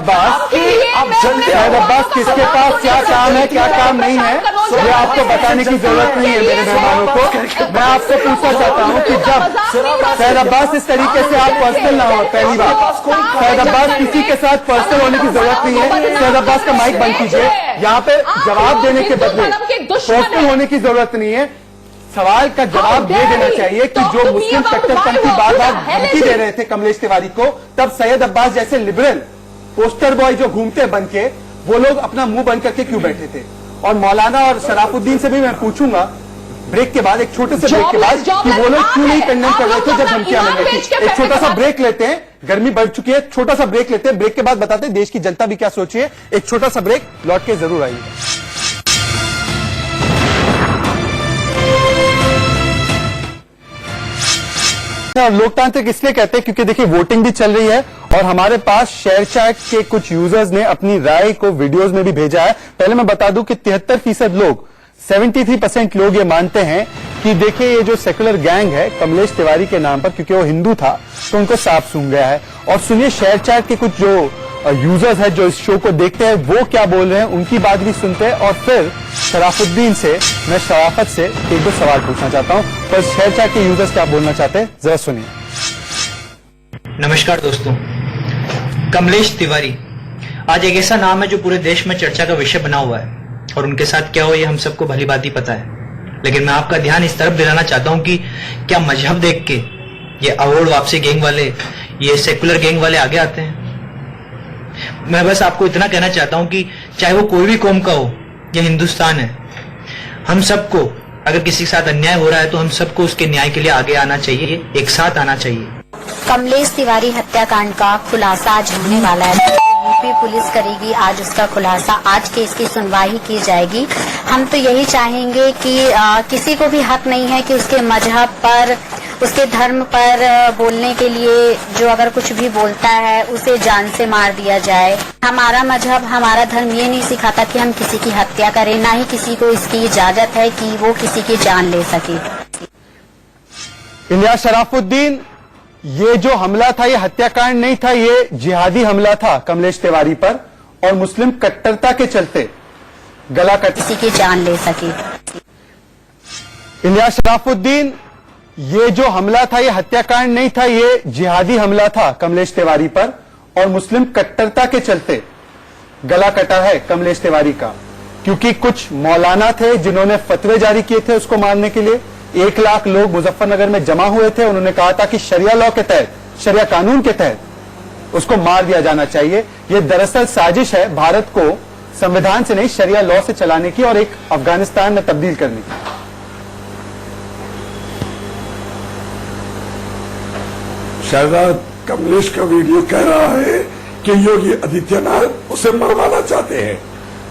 अब्बास किसके पास क्या काम है क्या काम नहीं है ये आपको बताने की जरूरत नहीं है मेरे मेहमानों को। मैं आपसे पूछना चाहता हूँ कि जब शहद अब्बास इस तरीके से आप पर्सनल ना हो, पहली बात शहद अब्बास किसी के साथ पर्सनल होने की जरूरत नहीं है। शहद अब्बास का माइक बंद कीजिए। यहाँ पे जवाब देने के बदले पर्सनल होने की जरूरत नहीं है। सवाल का जवाब ये देना चाहिए कि जो मुस्लिम कट्टरपंथी बार बार धमकी दे रहे थे कमलेश तिवारी को, तब सैयद अब्बास जैसे लिबरल पोस्टर बॉय जो घूमते बन के वो लोग अपना मुंह बंद करके क्यों बैठे थे। और मौलाना और शराफुद्दीन से भी मैं पूछूंगा ब्रेक के बाद, एक छोटे से ब्रेक के बाद, कि वो लोग क्यों नहीं कंडेम कर रहे थे जब धमकियां मिल रही थी। एक छोटा सा ब्रेक लेते हैं, गर्मी बढ़ चुकी है, छोटा सा ब्रेक लेते हैं, ब्रेक के बाद बताते हैं देश की जनता भी क्या सोची है। एक छोटा सा ब्रेक, लौट के जरूर आइए। लोकतांत्रिक इसलिए कहते हैं क्योंकि देखिए वोटिंग भी चल रही है और हमारे पास शेयर चैट के कुछ यूजर्स ने अपनी राय को वीडियोस में भी भेजा है। पहले मैं बता दूं कि 73% लोग 73% लोग ये मानते हैं कि देखिए ये जो सेकुलर गैंग है कमलेश तिवारी के नाम पर, क्योंकि वो हिंदू था तो उनको साफ सूंघ गया है। और सुनिए शेयर चैट के कुछ जो यूजर्स है जो इस शो को देखते हैं वो क्या बोल रहे हैं, उनकी बात भी सुनते हैं। और फिर शराफुद्दीन से मैं शराफत से एक दो सवाल पूछना चाहता हूं, पर शेयर चैट के यूजर्स क्या बोलना चाहते हैं जरा सुनिए। नमस्कार दोस्तों, कमलेश तिवारी आज एक ऐसा नाम है जो पूरे देश में चर्चा का विषय बना हुआ है और उनके साथ क्या हो ये हम सबको भली भांति पता है। लेकिन मैं आपका ध्यान इस तरफ दिलाना चाहता हूं कि क्या मजहब देख के ये अवोर्ड वापसी गैंग वाले, ये सेकुलर गैंग वाले आगे आते हैं? मैं बस आपको इतना कहना चाहता हूं कि चाहे वो कोई भी कौम का हो, ये हिंदुस्तान है, हम सबको अगर किसी के साथ अन्याय हो रहा है तो हम सबको उसके न्याय के लिए आगे आना चाहिए, एक साथ आना चाहिए। कमलेश तिवारी हत्याकांड का खुलासा आज होने वाला है। यूपी पुलिस करेगी आज उसका खुलासा, आज केस की सुनवाई की जाएगी। हम तो यही चाहेंगे कि किसी को भी हक नहीं है कि उसके मजहब पर, उसके धर्म पर बोलने के लिए जो अगर कुछ भी बोलता है उसे जान से मार दिया जाए। हमारा मजहब, हमारा धर्म ये नहीं सिखाता कि हम किसी की हत्या करें, ना ही किसी को इसकी इजाजत है कि वो किसी की जान ले सके। इलियास शराफुद्दीन, ये जो हमला था ये हत्याकांड नहीं था, ये जिहादी हमला था कमलेश तिवारी पर और मुस्लिम कट्टरता के चलते गला कट किसी की जान ले सके। इलियास शराफुद्दीन, ये जो हमला था ये हत्याकांड नहीं था, ये जिहादी हमला था कमलेश तिवारी पर और मुस्लिम कट्टरता के चलते गला कटा है कमलेश तिवारी का, क्योंकि कुछ मौलाना थे जिन्होंने फतवे जारी किए थे उसको मारने के लिए। 1 लाख लोग मुजफ्फरनगर में जमा हुए थे, उन्होंने कहा था कि शरिया लॉ के तहत, शरिया कानून के तहत उसको मार दिया जाना चाहिए। ये दरअसल साजिश है भारत को संविधान से नहीं शरिया लॉ से चलाने की और एक अफगानिस्तान में तब्दील करने की। शहजाद कमलेश का वीडियो कह रहा है कि योगी आदित्यनाथ उसे मरवाना चाहते हैं।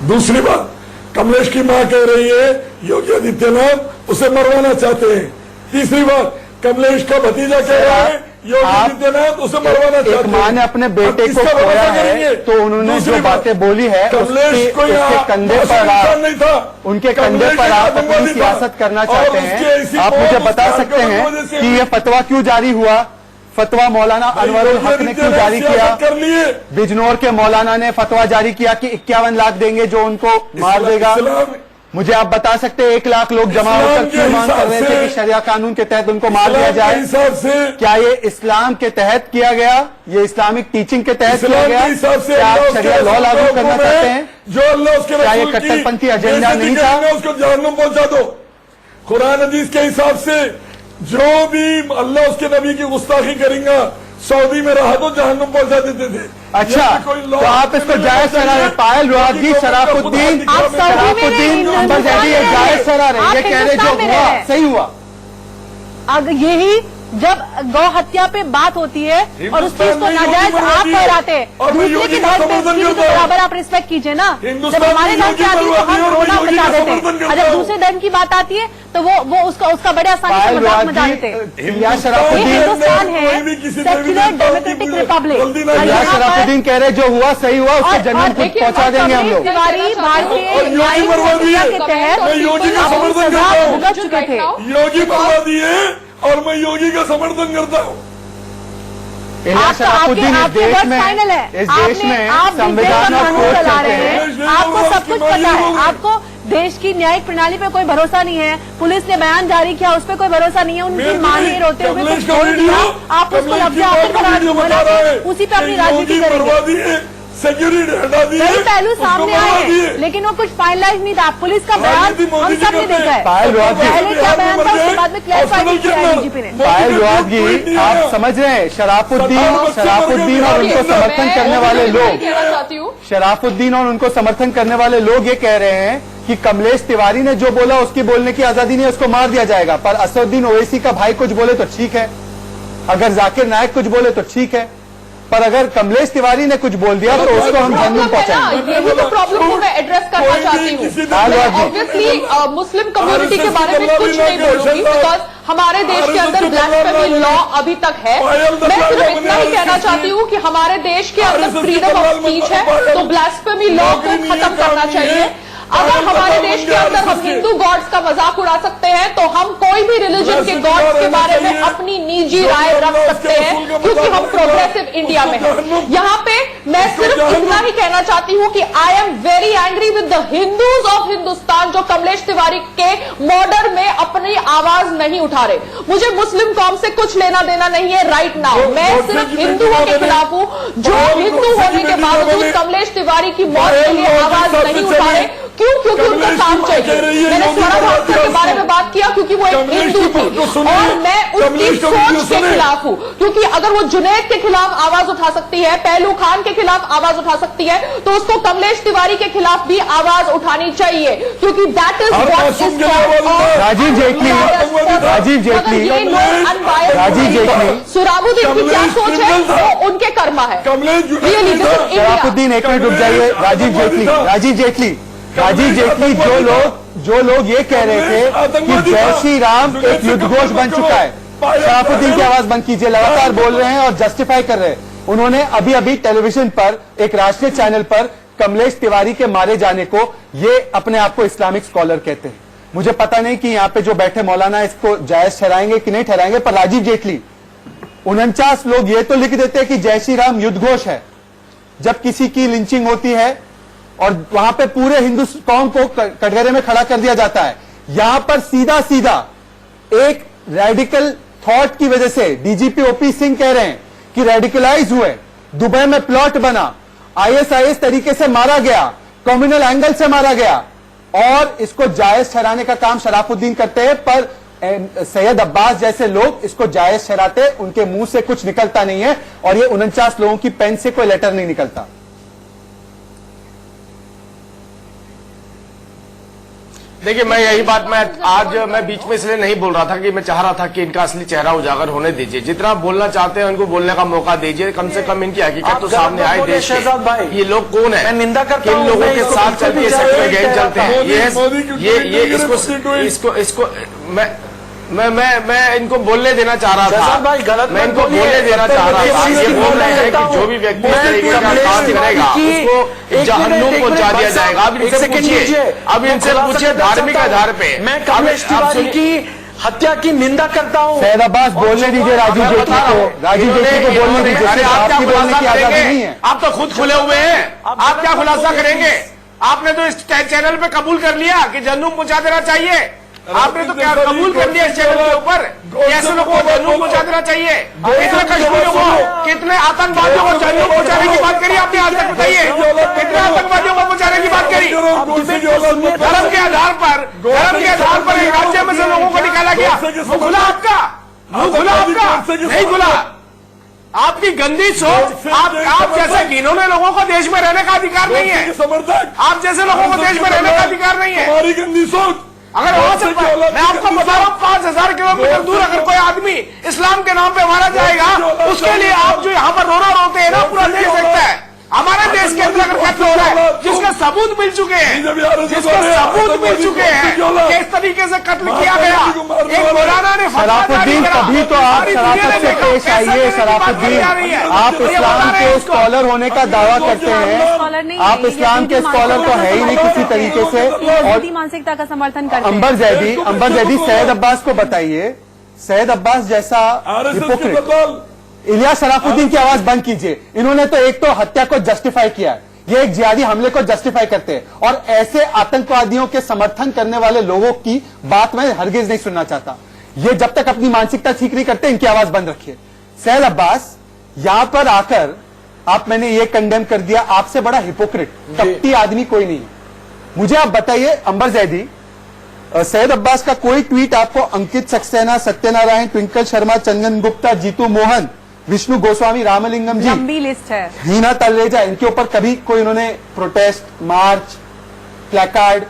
दूसरी बात, कमलेश की मां कह रही है योगी आदित्यनाथ उसे मरवाना चाहते हैं। तीसरी बात, कमलेश का भतीजा कह रहा है योगी आदित्यनाथ उसे मरवाना चाहते हैं। एक मां ने अपने बेटे को खोया है तो उन्होंने जो बातें बोली है कमलेश को उसके कंधे पर नहीं था, उनके कंधे पर आप अपनी सियासत करना चाहते हैं। आप मुझे बता सकते हैं कि यह फतवा क्यों जारी हुआ? फतवा मौलाना अनवरुल हक ने क्यों जारी किया? बिजनौर के मौलाना ने फतवा जारी किया कि 51 लाख देंगे जो उनको मार देगा। मुझे आप बता सकते हैं 1 लाख लोग जमा होकर क्यों मांग कर रहे थे कि शरिया कानून के तहत उनको मार दिया जाए? क्या ये इस्लाम के तहत किया गया? ये इस्लामिक टीचिंग के तहत किया गया? क्या आप शरिया लॉ लागू करना चाहते हैं? जो अल्लाह उसके क्या ये कट्टरपंथी एजेंडा नहीं था? उसको जहन्नुम पहुंचा दो। कुरान हदीस के हिसाब से जो भी अल्लाह उसके नबी की गुस्ताखी करेंगे सऊदी में रहा तो जहन्नुम पहुंचा देते थे। अच्छा, तो आप इसको जायज ठहरा रहे? पायल रुआगी, शराफुद्दीन अंबर जैदी ये जायज ठहरा रहे? ये कह रहे जो हुआ सही हुआ? अगर यही जब गौ हत्या पे बात होती है और उस चीज को नाजायज आप ठहराते हैं, दूसरे के धर्म पे तो बराबर आप रिस्पेक्ट कीजिए ना। जब हमारे धर्म की आती है तो हम रोना मचा देते हैं, और जब दूसरे धर्म की बात आती है तो वो उसका बड़े आसानी से मजाक मचा देते हैं। हिंदुस्तान है सेक्युलर डेमोक्रेटिक रिपब्लिक। शराफुद्दीन कह रहे जो हुआ सही हुआ, उसके जन्म को पहुंचा देंगे हम लोग। तिवारी भारतीय न्यायिक प्रक्रिया के तहत भुगत चुके थे। योगी मरवा दिए और मैं योगी का समर्थन करता हूँ। इलियास शराफुद्दीन इस देश में संविधान और कोर्ट चलते हैं। आपको सब कुछ पता है, आपको देश की न्यायिक प्रणाली पे कोई भरोसा नहीं है। पुलिस ने बयान जारी किया, उस पर कोई भरोसा नहीं है। उनकी मां ने रोते हुए कुछ बोल दिया, आप उसको लफ्ज़ आखिर बना दिए, उसी पे अपनी राजनीति करेंगे। सिक्योरिटी हटा दी, कई पहलू सामने आए हैं, लेकिन वो कुछ फाइनलाइज नहीं था। पुलिस का बयान हम सब ने देखा है, पहले क्या बयान था उसके बाद में क्लैरिफाई किया है डीजीपी ने। पायल रुआत जी, आप समझ रहे हैं, शराफुद्दीन और उनको समर्थन करने वाले लोग, शराफुद्दीन और उनको समर्थन करने वाले लोग ये कह रहे हैं कि कमलेश तिवारी ने जो बोला उसकी बोलने की आजादी नहीं, उसको मार दिया जाएगा। पर असदुद्दीन ओवैसी का भाई कुछ बोले तो ठीक है, अगर जाकिर नायक कुछ बोले तो ठीक है, पर अगर कमलेश तिवारी ने कुछ बोल दिया तो उसको हम जहन्नुम पहुंचाएंगे। यही तो प्रॉब्लम को मैं एड्रेस करना चाहती हूँ। ऑब्वियसली मुस्लिम कम्युनिटी के बारे में कुछ नहीं बोलूंगी, बिकॉज हमारे देश के अंदर ब्लास्फेमी लॉ अभी तक है। मैं सिर्फ इतना ही कहना चाहती हूँ कि हमारे देश के अंदर फ्रीडम ऑफ स्पीच है, तो ब्लास्फेमी लॉ को खत्म करना चाहिए। अगर हमारे देश के अंदर हम हिंदू गॉड्स का मजाक उड़ा सकते हैं, तो हम कोई भी रिलीजन के गॉड्स के बारे में अपनी निजी राय रख सकते हैं, क्योंकि हम प्रोग्रेसिव इंडिया में हैं। यहाँ पे मैं सिर्फ इतना ही कहना चाहती हूँ कि I am very angry with the Hindus of Hindustan, जो कमलेश तिवारी के मर्डर में अपनी आवाज नहीं उठा रहे। मुझे मुस्लिम कौम से कुछ लेना देना नहीं है राइट नाउ। मैं सिर्फ हिंदुओं के खिलाफ हूँ, जो हिंदू होने के बावजूद कमलेश तिवारी की मौत के लिए आवाज नहीं उठा रहे। क्यों? क्योंकि उनका काम चाहिए। मैंने स्वरा भास्कर के बारे में बात किया क्योंकि वो एक हिंदू थी, और मैं उसकी सोच के खिलाफ हूं, क्योंकि अगर वो जुनैद के खिलाफ आवाज उठा सकती है, पहलू खान के खिलाफ आवाज उठा सकती है, तो उसको कमलेश तिवारी के खिलाफ भी आवाज उठानी चाहिए, क्योंकि that is what is Rajiv Jaitley, Surabuddin की क्या सोच है वो उनके कर्मा है। शराफुद्दीन, एक मिनट रुक जाइए। राजीव जेटली, जो लोग ये कह रहे थे कि जय श्री राम एक युद्ध घोष बन चुका है, शराफुद्दीन की आवाज बंद कीजिए। लगातार बोल रहे हैं और जस्टिफाई कर रहे हैं। उन्होंने अभी टेलीविजन पर एक राष्ट्रीय चैनल पर कमलेश तिवारी के मारे जाने को ये अपने आप को इस्लामिक स्कॉलर कहते हैं। मुझे पता नहीं कि यहाँ पे जो बैठे मौलाना इसको जायज ठहराएंगे कि नहीं ठहराएंगे, पर राजीव जेटली, 49 लोग ये तो लिख देते हैं कि जय श्री राम युद्ध घोष है। जब किसी की लिंचिंग होती है और वहां पे पूरे हिंदू कौम को कटघरे में खड़ा कर दिया जाता है, यहां पर सीधा सीधा एक रेडिकल थॉट की वजह से डीजीपी ओपी सिंह कह रहे हैं कि रेडिकलाइज हुए, दुबई में प्लॉट बना, आईएसआईएस तरीके से मारा गया, कम्युनल एंगल से मारा गया, और इसको जायज ठहराने का काम शराफुद्दीन करते हैं। पर सैयद अब्बास जैसे लोग इसको जायज ठहराते, उनके मुंह से कुछ निकलता नहीं है, और ये 49 लोगों की पेन से कोई लेटर नहीं निकलता। देखिए, मैं यही बात मैं बीच में इसलिए नहीं बोल रहा था कि मैं चाह रहा था कि इनका असली चेहरा उजागर होने दीजिए। जितना बोलना चाहते हैं उनको बोलने का मौका दीजिए, कम से कम इनकी हकीकत तो सामने आए देश के। ये लोग कौन है, मैं निंदा करता किन लोगों के साथ चल के सेक्युलर गैंग चलते हैं, मैं इनको बोलने देना चाह रहा था। मैं इनको बोलने देना चाह रहा था। ये बोल रहे हैं कि जो भी व्यक्ति इस तरीके का काम करेगा उसको जहन्नुम पहुंचा दिया जाएगा। अब इनसे पूछिए धार्मिक आधार पे। मैं कमलेश तिवारी की हत्या की निंदा करता हूँ। सैयद अब्बास बोलने दीजिए राजीव जेटली को बोलने दीजिए। आप क्या खुलासा करेंगे? आप तो खुद खुले हुए हैं, आप क्या खुलासा करेंगे? आपने तो इस चैनल पे कबूल कर लिया कि जहन्नुम पहुंचा देना चाहिए। आपने तो क्या कबूल कर लिया इस चैनल के ऊपर, ऐसे लोगों को जहन्नुम पहुंचा देना चाहिए। कितने कश्मीरियों को, कितने आतंकवादियों को जहन्नुम पहुंचाने की बात करी आपने आज तक? बताइए, कितने आतंकवादियों को पहुंचाने की बात करी? धर्म के आधार पर एक राज्य में से लोगों को निकाला गया। वो खुला आपका, नहीं खुला। आपकी गंदी सोच, आप जैसे घिनौने लोगों को देश में रहने का अधिकार नहीं है। आप जैसे लोगों को देश में रहने का अधिकार नहीं है। हमारी गंदी सोच अगर हो सकता है, मैं आपको बता रहा हूँ, 5000 किलोमीटर दूर अगर कोई आदमी इस्लाम के नाम पे मारा जाएगा, उसके लिए आप जो यहाँ पर रोना रोते हैं ना, पूरा देश देखता है। हमारे देश के अंदर अगर कत्ल हो रहा है, जिसके सबूत मिल चुके हैं, कि इस तरीके से कत्ल किया गया, एक मौलाना ने शराफुद्दीन, तभी तो आप शराफत से पेश आइए। शराफुद्दीन, आप इस्लाम के स्कॉलर होने का दावा करते हैं, आप इस्लाम के स्कॉलर तो है ही नहीं किसी तरीके से। और मानसिकता का समर्थन करते हैं। अंबर जैदी, सैयद अब्बास को बताइए सैयद अब्बास जैसा आरएसएस की hypocrite, बदौल इलियास शराफुद्दीन की आवाज बंद कीजिए। इन्होंने तो एक तो हत्या को जस्टिफाई किया है, ये एक जिहादी हमले को जस्टिफाई करते हैं, और ऐसे आतंकवादियों के समर्थन करने वाले लोगों की बात मैं हरगिज नहीं सुनना चाहता। ये जब तक अपनी मानसिकता ठीक नहीं करते, इनकी आवाज बंद रखिए। सैयद अब्बास यहां पर आकर आप मैंने ये कंडेम कर दिया, आपसे बड़ा हिपोक्रेट कपटी आदमी कोई नहीं है। मुझे आप बताइए अंबर जैदी, सैयद अब्बास का कोई ट्वीट आपको अंकित सक्सेना, सत्यनारायण, ट्विंकल शर्मा, चंदन गुप्ता, जीतू मोहन, विष्णु गोस्वामी, रामलिंगम जी, लंबी लिस्ट है, हीना तलरेजा, इनके ऊपर कभी कोई इन्होंने प्रोटेस्ट, मार्च, प्लेकार्ड,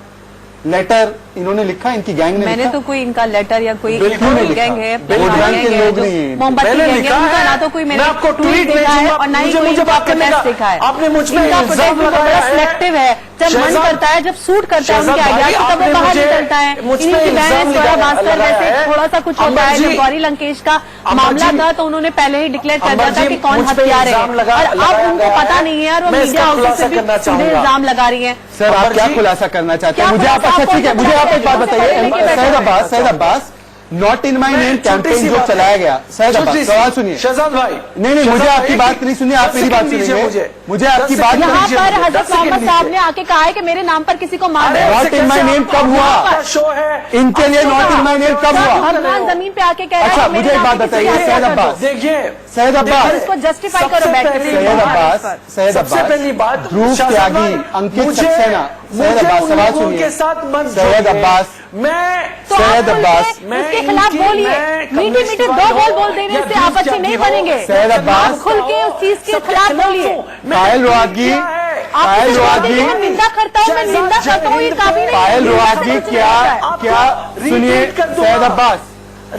लेटर इन्होंने लिखा? इनकी गैंग ने मैंने लिखा? तो कोई इनका लेटर या कोई बिल्कुल नहीं गैंग है, लिखा। वो गैंग के लोग नहीं हैं। मोमबत्ती मैंने गैंग है, लिखा उनका है, ना तो कोई मैंने मैं आपको ट्वीट देखा है भेजूंगा, और ना ही मुझे कोई मुझे इनका बात करने प्रोटेस्ट का देखा है। आपने मुझ में इनका इल्जाम प्रोटेस्ट लगाया बड़ा है। सिलेक्टिव है, जब मन शहजाद- करता है, जब सूट करता है उनके शहजाद भाई, आइडिया, तब वो आपने बाहर मुझे- निकलता है। मुझ पे इनकी बहन इल्जाम स्वरा भास्कर लगाया वैसे है। थोड़ा सा कुछ होता अमर है, जी- जब गौरी लंकेश का अमर मामला जी- था तो उन्होंने पहले ही डिक्लेयर कर दिया अमर था जी, कि कौन मुझ पे हत्यारे इल्जाम है, लगाया और अब उनको गया पता है। नहीं है और वो मैं मीडिया इसका हाउस खुलासा से भी करना सीधे चाहूंगा। इल्जाम लगा रही है। सर आप अमर क्या जी- खुलासा करना चाहते हैं? क्या मुझे आप खुलासा? अच्छा ठीक है, आपको मुझे आप पता एक बात है, बताइए। पहले के Syed Abbas not in my name छोटी सी कैंपेन जो बात चलाया है। गया, सैयद अब्बास छोटी सी- सवाल सुनिए। शहजाद भाई, नहीं नहीं, मुझे शहजाद आपकी भाई, बात नहीं सुनिए, आप 10 मेरी बात सेकंड दीजिए सुनिए। मुझे 10 आपकी बात सेकंड यहाँ दीजिए पर मुझे, हजरत 10 सेकंड मोहम्मद साहब दीजिए। ने आके कहा है कि मेरे नाम पर किसी को मार अरे दो। नॉट इन माई नेम कब हुआ? आपका शो है, इनके लिए नॉट इन माई नेम कब हुआ? भगवान जमीन पे आके कह रहा है अच्छा कि मेरे मुझे एक नाम बात पे किसी बताइए, को सैयद हत्या कर दो। अब्बास, देखिए सैयद अब्बास, इसको जस्टिफाई करो सबसे बैठ के। पहली सैयद अब्बास, सैयद सबसे अब्बास, पहली बात, ध्रुव शहजाद त्यागी, भाई, अंकित मुझे- सक्सेना, सैयद मुझे अब्बास उन सवाल लोगों सुनिए। के साथ मत सैयद जोड़िए। अब्बास, मैं तो आप सैयद अब्बास, मैं उसके खिलाफ इनकी- बोलिए, मैं मीठे कम्युनिस्ट मीठे दो वाला बोल हूं, बोल देने या से ध्रुव आप अच्छे त्यागी नहीं हो, बनेंगे। सैयद अब्बास, आप खुल के उस चीज के सबके खिलाफ खिलाफ बोलिए। हूं। मैंने पायल ट्वीट रोहागी, किया है। आप पायल किसी को रोहागी, देखें, मैं निंदा करता हूँ, मैं निंदा करता हूँ, ये काफी नहीं है। पायल निंदा से रोहागी कुछ क्या नहीं होता है। क्या आपको सुनिए, retweet कर दूंगा। सैयद अब्बास,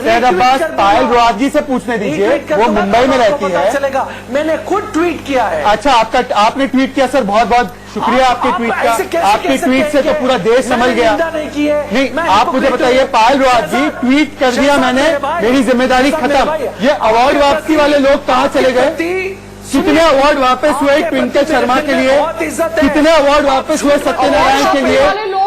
सैयद अब्बास, कर दूंगा। पायल रोहागी से पूछने दीजिए, retweet कर वो दूंगा, मुंबई में आपको रहती पता है। चलेगा, मैंने खुद ट्वीट किया है। अच्छा आपने ट्वीट किया सर, बहुत बहुत शुक्रिया आपके ट्वीट ऐसे का। कैसे आपके कह ट्वीट सकते से हैं तो कि पूरा देश समझ मैंने गया। निंदा नहीं की है। नहीं मैं आप मुझे hypocrite बताइए, हूं। पायल रोहागी, शहजाद- ट्वीट कर दिया शहजाद मैंने, मेरे भाई, मेरी जिम्मेदारी शहजाद मेरे खत्म। भाई, ये अवार्ड आपके वापसी प्रति- वाले लोग कहाँ चले गए? कितने अवार्ड वापस हुए आपके ट्विंकल प्रति शर्मा मेरे के दिल में लिए? बहुत इज्जत है। कितने अवार्ड वापस हुए सत्यनारायण के लिए?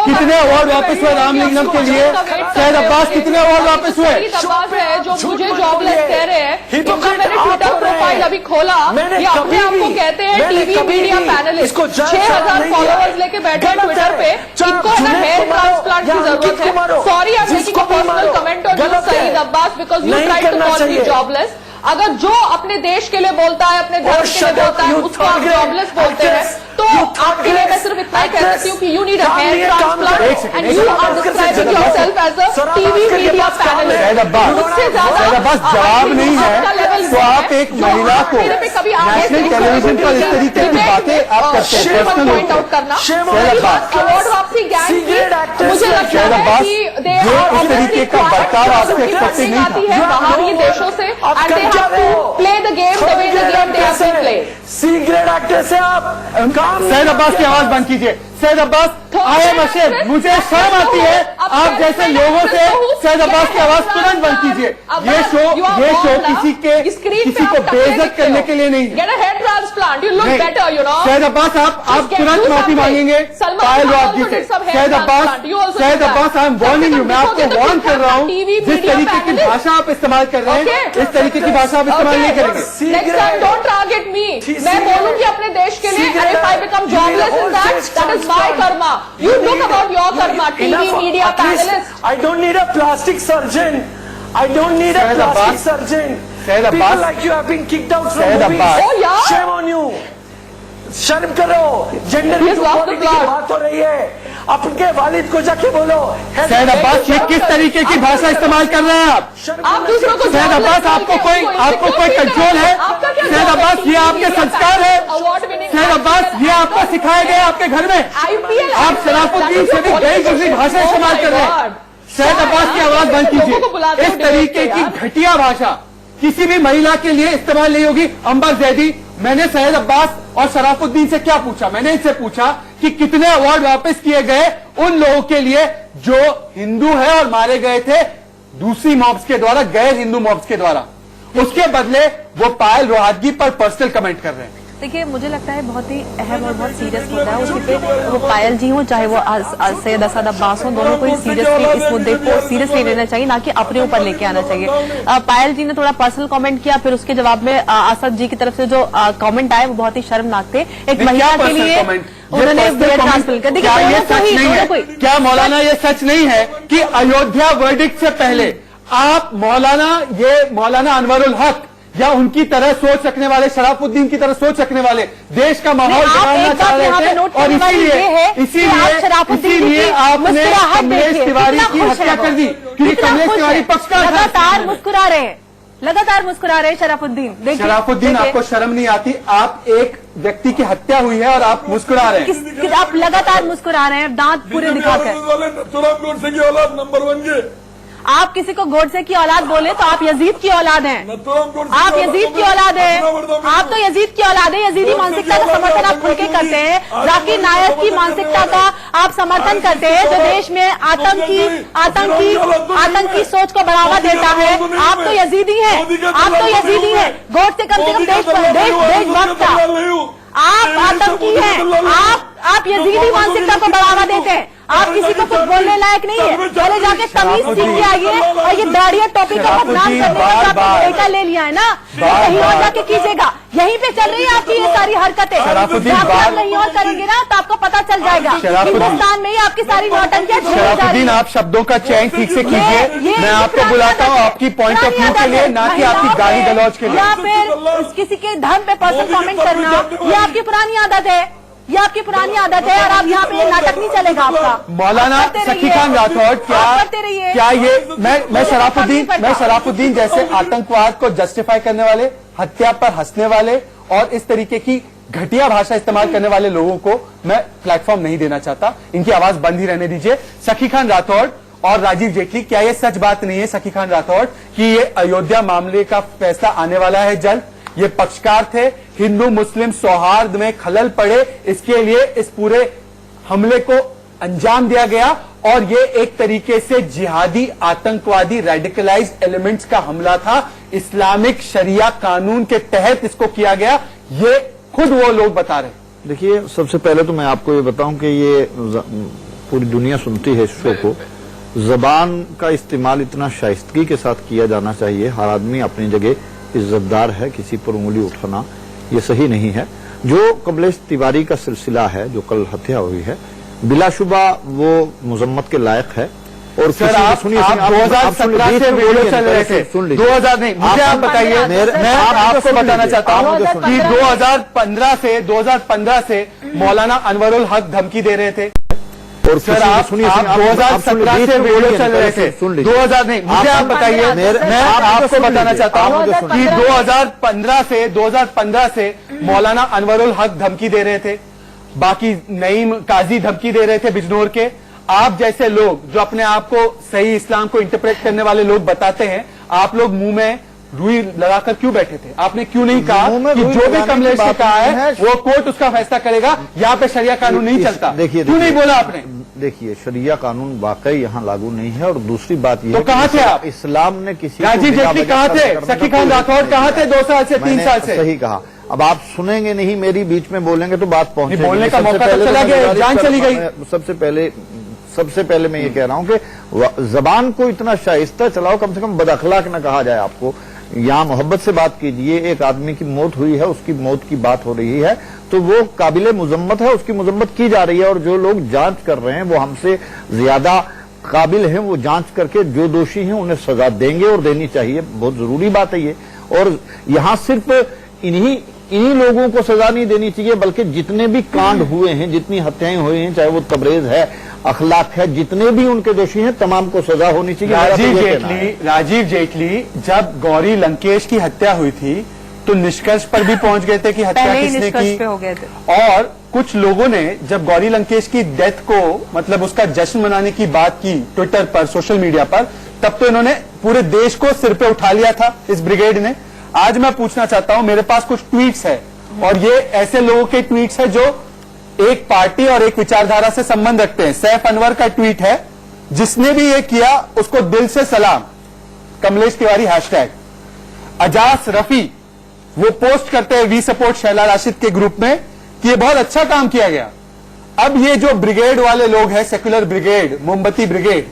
कितने अवार्ड वापस हुए रामलिंगम के लिए? सैयद अब्बास, कितने अवार्ड वापस हुए? सईद अब्बास है जो झूठ मुझे मत जॉबलेस बोलिए। कह रहे हैं, इनका Hypocrite मैंने आप ट्विटर हो रहे हैं। प्रोफाइल अभी खोला, मैंने ये अपने कभी आप को भी- कहते हैं मैंने टीवी कभी मीडिया भी पैनलिस्ट, इसको जज 6000 नहीं फॉलोअर्स किया। लेके बैठे हैं गलत ट्विटर है। पे। चाहे इनको है ना जुनैद हेयर को मारो ट्रांसप्लांट की या जरूरत अंकित है। को मारो, सॉरी आई एम मेकिंग जिसको अ भी पर्सनल मारो, कमेंट ऑन यू गलत है। सईद अब्बास बिकॉज यू नहीं ट्राई टू करना कॉल मी चाहिए। जॉबलेस। अगर जो अपने देश के लिए बोलता है, अपने धर्म के लिए बोलता है, उसको आप जॉबलेस बोलते हैं, तो आपके लिए मैं सिर्फ इतना ही कह सकती हूँ कि you need a hair transplant and you are describing yourself as a TV media panelist. Syed Abbas, Syed Abbas, जवाब नहीं है तो आप एक महिला को नेशनल टेलीविजन पर इस तरीके की बातें आप करते हैं, पर्सनल पॉइंट आउट करना। सैयद अब्बास, अवार्ड वापसी गैंग की मुझे लगता सैयद है अब्बास, कि दे ये आर इस तरीके का बर्ताव आपसे एक्सपेक्टेड नहीं आती था। है बाहरी देशों से and they have to play the game the way the game they have to play. C grade actor से आप काम सैयद अब्बास की आवाज बंद कीजिए। Syed Abbas, I am ashamed, मुझे शर्म आती है आप जैसे लोगों से। सैयद अब्बास की आवाज तुरंत बंद कीजिए। ये शो किसी को बेइज्जत करने के लिए नहीं है। Get a head transplant, you look नहीं। Better, you know. Syed Abbas, आप तुरंत माफी मांगेंगे पायल रोहागी से। Syed Abbas, I am warning you, मैं आपको वार्न कर रहा हूँ, जिस तरीके की भाषा आप इस्तेमाल कर रहे हैं, इस तरीके की भाषा आप इस्तेमाल नहीं करेंगे। नेक्स्ट टाइम डोंट टारगेट मी। मैं बोलूंगी अपने देश के लिए, and if I become jobless in that is my karma. You look about your karma, TV media panelists. I don't need a plastic surgeon. I don't need a Syed plastic Abbas. surgeon. Syed People Abbas. like you have been kicked out from Syed movies. Abbas. Oh, yeah? Shame on you. शर्म करो, gender He has lost the equality की plot. बात हो रही है। अपने वालिद को जाके बोलो। सैयद अब्बास, ये किस तरीके की भाषा इस्तेमाल कर रहे हैं आप? आप दूसरों को सैयद अब्बास, आपको कोई कंट्रोल है? सैयद अब्बास, ये आपके संस्कार है? सैयद अब्बास, ये आपको सिखाए गए आपके घर में? IPL आप शराफुद्दीन से भी गई गुजरी भाषा इस्तेमाल कर रहे हैं। सैयद अब्बास की आवाज बंद कीजिए। इस तरीके की घटिया भाषा किसी भी महिला के लिए इस्तेमाल नहीं होगी। अंबर जैदी, मैंने सैयद अब्बास और शराफुद्दीन से क्या पूछा? मैंने इनसे पूछा कि कितने अवार्ड वापस किए गए उन लोगों के लिए जो हिंदू है और मारे गए थे दूसरी मॉब्स के द्वारा, गैर हिंदू मॉब्स के द्वारा। उसके बदले वो पायल रोहागी पर पर्सनल कमेंट कर रहे हैं। देखिए, मुझे लगता है बहुत ही अहम और बहुत सीरियस मुद्दा है। उसके पे वो पायल जी हो चाहे वो सैयद असद अब्बास हो, दोनों को ही सीरियसली इस मुद्दे को सीरियसली लेना चाहिए, ना कि अपने ऊपर लेके आना चाहिए। पायल जी ने थोड़ा पर्सनल कमेंट किया, फिर उसके जवाब में असद जी की तरफ से जो कमेंट आए वो बहुत ही शर्मनाक थे। एक महिला के लिए उन्होंने क्या मौलाना ये सच नहीं है कि अयोध्या वर्डिक्ट से पहले आप मौलाना अनवरुल हक या उनकी तरह सोच रखने वाले, शराफुद्दीन की तरह सोच रखने वाले देश का माहौल बिगाड़ना चाह रहे थे, और इसीलिए आपने कमलेश तिवारी की हत्या कर दी, क्योंकि कमलेश तिवारी पक्षकार लगातार मुस्कुरा रहे हैं, लगातार मुस्कुरा रहे शराफुद्दीन। शराफुद्दीन, आपको शर्म नहीं आती? आप एक व्यक्ति की हत्या हुई है और आप मुस्कुरा रहे हैं। आप लगातार मुस्कुरा रहे हैं, दांत पूरे दिखाकर। नंबर 1 के आप किसी को गोडसे की औलाद बोले तो आप यजीद की औलाद हैं, आप यजीद की औलाद हैं, आप तो यजीद की औलाद है। यजीदी मानसिकता का समर्थन आप खुल के करते हैं, जाकिर नायक की मानसिकता का आप समर्थन करते हैं, जो देश में आतंकी सोच को बढ़ावा देता है। आप तो यजीदी हैं, आप तो यजीदी हैं। गोडसे कम से कम देशभक्त था, आप आतंकी हैं, आप यजीदी मानसिकता को बढ़ावा देते हैं। आप किसी को कुछ बोलने लायक नहीं है। पहले जाके तमीज सीख के आइए, और ये दाढ़िया टोपी का बदनाम करने का आपने बेटा ले लिया है ना, तो कहीं और जाके कीजिएगा। यहीं पे चल रही है आपकी ये सारी हरकतें। आप कहीं और करेंगे ना तो आपको पता चल जाएगा। हिंदुस्तान में ही आपकी सारी नौटंकियां झेली जा रही हैं। आप शब्दों का चयन ठीक से कीजिए। मैं आपको बुलाता हूँ आपकी पॉइंट ऑफ व्यू के लिए, ना कि आपकी गाली गलौज के लिए, या फिर किसी के धर्म पे पर्सनल कमेंट करना। ये आपकी पुरानी आदत है, ये आपकी पुरानी आदत है, और आप यहाँ पे नाटक नहीं चलेगा आपका। मौलाना सखी खान राठौड़, क्या ये मैं शराफुद्दीन जैसे आतंकवाद को जस्टिफाई करने वाले, हत्या पर हंसने वाले और इस तरीके की घटिया भाषा इस्तेमाल करने वाले लोगों को मैं प्लेटफॉर्म नहीं देना चाहता। इनकी आवाज बंद ही रहने दीजिए। सखी खान राठौड़ और राजीव जेटली, क्या ये सच बात नहीं है सखी खान राठौड़ कि ये अयोध्या मामले का फैसला आने वाला है जल्द? ये पक्षकार थे, हिंदू मुस्लिम सौहार्द में खलल पड़े, इसके लिए इस पूरे हमले को अंजाम दिया गया, और ये एक तरीके से जिहादी आतंकवादी रेडिकलाइज्ड एलिमेंट्स का हमला था। इस्लामिक शरिया कानून के तहत इसको किया गया, ये खुद वो लोग बता रहे। देखिए, सबसे पहले तो मैं आपको ये बताऊं कि ये पूरी दुनिया सुनती है इस शो को। जबान का इस्तेमाल इतना शाइस्तगी के साथ किया जाना चाहिए। हर आदमी अपनी जगह इज्जतदार है, किसी पर उंगली उठाना ये सही नहीं है। जो कमलेश तिवारी का सिलसिला है, जो कल हत्या हुई है, बिलाशुबा वो मुजम्मत के लायक है। और सर, आप 2017 से वीडियो चल रहे थे, 2000 नहीं, मुझे आप बताइए। मैं आपको बताना चाहता हूं कि 2015 से मौलाना अनवरुल हक धमकी दे रहे थे। और सर, आप 2017 से वीडियो चल रहे थे, 2000 नहीं, मुझे आप बताइए। मैं आपको बताना चाहता हूं कि 2015 से मौलाना अनवरुल हक धमकी दे रहे थे, बाकी नईम काजी धमकी दे रहे थे बिजनौर के। आप जैसे लोग जो अपने आप को सही इस्लाम को इंटरप्रेट करने वाले लोग बताते हैं, आप लोग मुंह में रुई लगाकर क्यों बैठे थे? आपने क्यों नहीं कहा कि जो भी कमलेश ने कहा है वो कोर्ट उसका फैसला करेगा, यहाँ पे शरिया कानून नहीं चलता? देखिए, क्यों नहीं बोला आपने? देखिए, शरिया कानून वाकई यहाँ लागू नहीं है। और दूसरी बात ये तो कहाँ थे आप? इस्लाम ने किसी राजीव जेटली कहाँ थे? सखी खान राठौड़ कहाँ थे 2 साल से 3 साल से? सही कहा। अब आप सुनेंगे नहीं, मेरी बीच में बोलेंगे तो बात पहुंचेगी। बोलने का मौका तो चला गया, जान चली गई। सबसे पहले मैं ये कह रहा हूं कि जबान को इतना शाइस्ता चलाओ, कम से कम बदअखलाक न कहा जाए आपको। यहाँ मोहब्बत से बात कीजिए। एक आदमी की मौत हुई है, उसकी मौत की बात हो रही है, तो वो काबिले मुजम्मत है, उसकी मुजम्मत की जा रही है। और जो लोग जांच कर रहे हैं वो हमसे ज्यादा काबिल हैं, वो जांच करके जो दोषी हैं उन्हें सजा देंगे और देनी चाहिए। बहुत जरूरी बात है ये। और यहाँ सिर्फ इन्हीं लोगों को सजा नहीं देनी चाहिए, बल्कि जितने भी कांड हुए हैं, जितनी हत्याएं हुई हैं, चाहे वो तबरेज है, अखलाक है, जितने भी उनके दोषी हैं तमाम को सजा होनी चाहिए। राजीव जेटली जब गौरी लंकेश की हत्या हुई थी तो निष्कर्ष पर भी पहुंच गए थे कि हत्या किसने की, हो गए थे। और कुछ लोगों ने जब गौरी लंकेश की डेथ को, मतलब उसका जश्न मनाने की बात की ट्विटर पर, सोशल मीडिया पर, तब तो इन्होंने पूरे देश को सिर पे उठा लिया था इस ब्रिगेड ने। आज मैं पूछना चाहता हूं, मेरे पास कुछ ट्वीट्स है, और ये ऐसे लोगों के ट्वीट्स है जो एक पार्टी और एक विचारधारा से संबंध रखते हैं। सैफ अनवर का ट्वीट है, जिसने भी ये किया उसको दिल से सलाम, कमलेश तिवारी हैशटैग। अजास रफी वो पोस्ट करते हैं वी सपोर्ट शैला राशिद के ग्रुप में कि ये बहुत अच्छा काम किया गया। अब ये जो ब्रिगेड वाले लोग हैं, सेक्युलर ब्रिगेड, मोमबत्ती ब्रिगेड,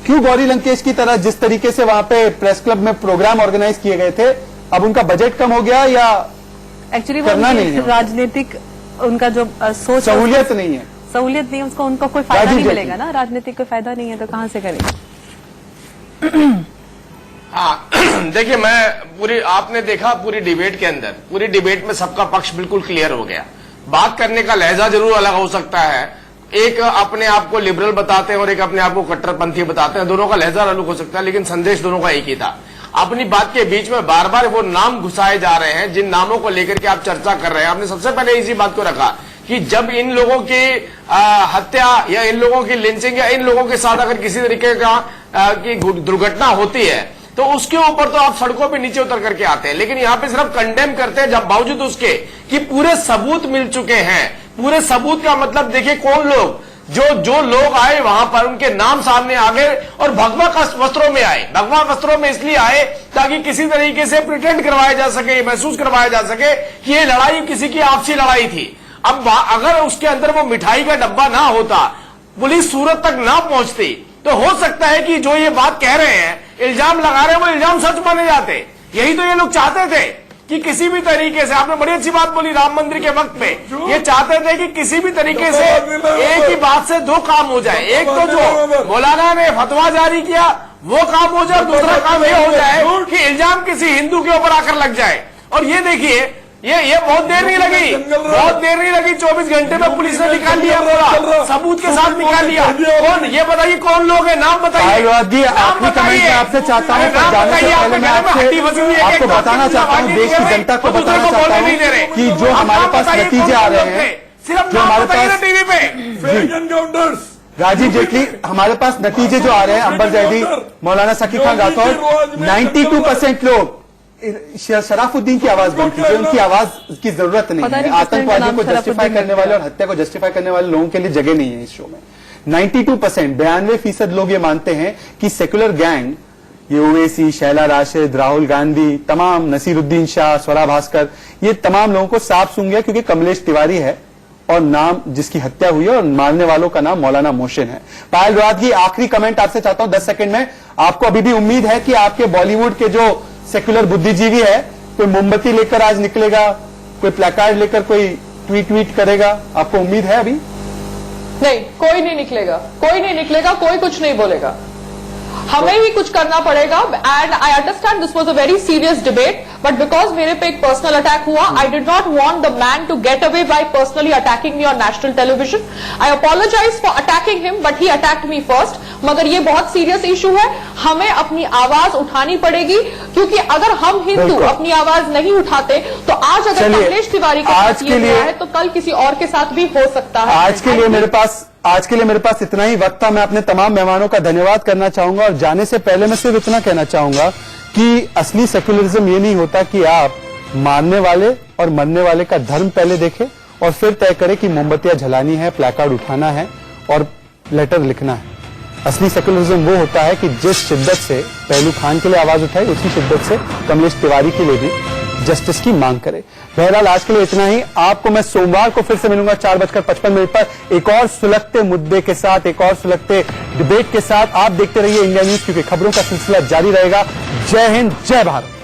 क्यों गौरी लंकेश की तरह जिस तरीके से वहां पे प्रेस क्लब में प्रोग्राम ऑर्गेनाइज किए गए थे, अब उनका बजट कम हो गया या एक्चुअली करना नहीं है? राजनीतिक उनका जो सोच, सहूलियत नहीं है, सहूलियत नहीं है, उसको उनको कोई फायदा नहीं मिलेगा ना, राजनीतिक कोई फायदा नहीं है तो कहां से करेंगे? हाँ देखिए, मैं आपने देखा पूरी डिबेट के अंदर, पूरी डिबेट में सबका पक्ष बिल्कुल क्लियर हो गया। बात करने का लहजा जरूर अलग हो सकता है, एक अपने आप को लिबरल बताते हैं और एक अपने आप को कट्टरपंथी बताते हैं, दोनों का लहजा अलग हो सकता है, लेकिन संदेश दोनों का एक ही था। अपनी बात के बीच में बार बार वो नाम घुसाए जा रहे हैं जिन नामों को लेकर के आप चर्चा कर रहे हैं। आपने सबसे पहले इसी बात को रखा कि जब इन लोगों की हत्या या इन लोगों की लिंचिंग या इन लोगों के साथ अगर किसी तरीके की दुर्घटना होती है तो उसके ऊपर तो आप सड़कों पे नीचे उतर करके आते हैं, लेकिन यहाँ पे सिर्फ कंडेम करते हैं, जब बावजूद उसके कि पूरे सबूत मिल चुके हैं। पूरे सबूत का मतलब देखिए, कौन लोग, जो लोग आए वहां पर उनके नाम सामने आ गए और भगवा वस्त्रों में आए। भगवा वस्त्रों में इसलिए आए ताकि किसी तरीके से प्रिटेंड करवाया जा सके, महसूस करवाया जा सके कि ये लड़ाई किसी की आपसी लड़ाई थी। अब अगर उसके अंदर वो मिठाई का डब्बा ना होता, पुलिस सूरत तक ना पहुंचती, तो हो सकता है कि जो ये बात कह रहे हैं, इल्जाम लगा रहे हैं, वो इल्जाम सच माने जाते। यही तो ये लोग चाहते थे कि किसी भी तरीके से, आपने बड़ी अच्छी बात बोली राम मंदिर के वक्त पे, ये चाहते थे कि किसी भी तरीके से एक ही बात से दो काम हो जाए। एक तो जो मौलाना ने फतवा जारी किया वो काम हो जाए, दूसरा काम ये हो जाए कि इल्जाम किसी हिंदू के ऊपर आकर लग जाए। और ये देखिए, ये बहुत देर नहीं लगी, बहुत देर नहीं लगी, 24 घंटे में पुलिस ने निकाल लिया, पूरा सबूत के साथ निकाल लिया। कौन, ये बताइए कौन लोग हैं, नाम बताइए। आखिरी कमेंट मैं आपसे चाहता हूँ, आपको बताना चाहता हूँ, देश की जनता को बताना चाहता हूँ कि जो हमारे पास नतीजे आ रहे हैं, जो हमारे पास टीवी पे राजीव जेटली, हमारे पास नतीजे जो आ रहे हैं, अंबर जैदी, मौलाना सकी खान राठौर, 92% लोग शराफुद्दीन की आवाज बनती है, उनकी आवाज की जरूरत नहीं है। आतंकवादियों को जस्टिफाई करने वाले और हत्या को जस्टिफाई करने वाले लोगों के लिए जगह नहीं है इस शो में। 92%, 92% लोग ये मानते हैं कि सेकुलर गैंग, ये ओवैसी, शैला राशिद, राहुल गांधी, तमाम नसीरुद्दीन शाह, स्वरा भास्कर, ये तमाम लोगों को साफ सूंघ गया क्योंकि कमलेश तिवारी है और नाम जिसकी हत्या हुई है और मारने वालों का नाम मौलाना मोहसिन है। पायल रोहत की आखिरी कमेंट आपसे चाहता हूं 10 सेकंड में। आपको अभी भी उम्मीद है कि आपके बॉलीवुड के जो सेक्युलर बुद्धिजीवी है, कोई मोमबत्ती लेकर आज निकलेगा, कोई प्लेकार्ड लेकर कोई ट्वीट करेगा? आपको उम्मीद है अभी? नहीं, कोई नहीं निकलेगा, कोई नहीं निकलेगा, कोई कुछ नहीं बोलेगा। हमें ही कुछ करना पड़ेगा। And I understand this was a very serious debate, but because मेरे पे एक पर्सनल अटैक हुआ, I did not want the man to get away by personally attacking me on national television. I apologise for attacking him, but he attacked me first. मगर ये बहुत serious issue है, हमें अपनी आवाज उठानी पड़ेगी, क्योंकि अगर हम हिंदू अपनी आवाज नहीं उठाते तो आज अगर कमलेश तिवारी के साथ ये हुआ है तो कल किसी और के साथ भी हो सकता है। आज के लिए मेरे पास इतना ही वक्त था। मैं अपने तमाम मेहमानों का धन्यवाद करना चाहूंगा और जाने से पहले मैं सिर्फ इतना कहना चाहूंगा कि असली सेक्युलरिज्म ये नहीं होता कि आप मारने वाले और मरने वाले का धर्म पहले देखें और फिर तय करें कि मोमबत्तियां जलानी है, प्लेकार्ड उठाना है और लेटर लिखना है। असली सेक्युलरिज्म वो होता है कि जिस शिद्दत से पहलू खान के लिए आवाज उठाई, उसी शिद्दत से कमलेश तिवारी के लिए भी जस्टिस की मांग करे। बहरहाल आज के लिए इतना ही। आपको मैं सोमवार को फिर से मिलूंगा 4:55 पर एक और सुलगते मुद्दे के साथ, एक और सुलगते डिबेट के साथ। आप देखते रहिए इंडिया न्यूज, क्योंकि खबरों का सिलसिला जारी रहेगा। जय हिंद, जय भारत।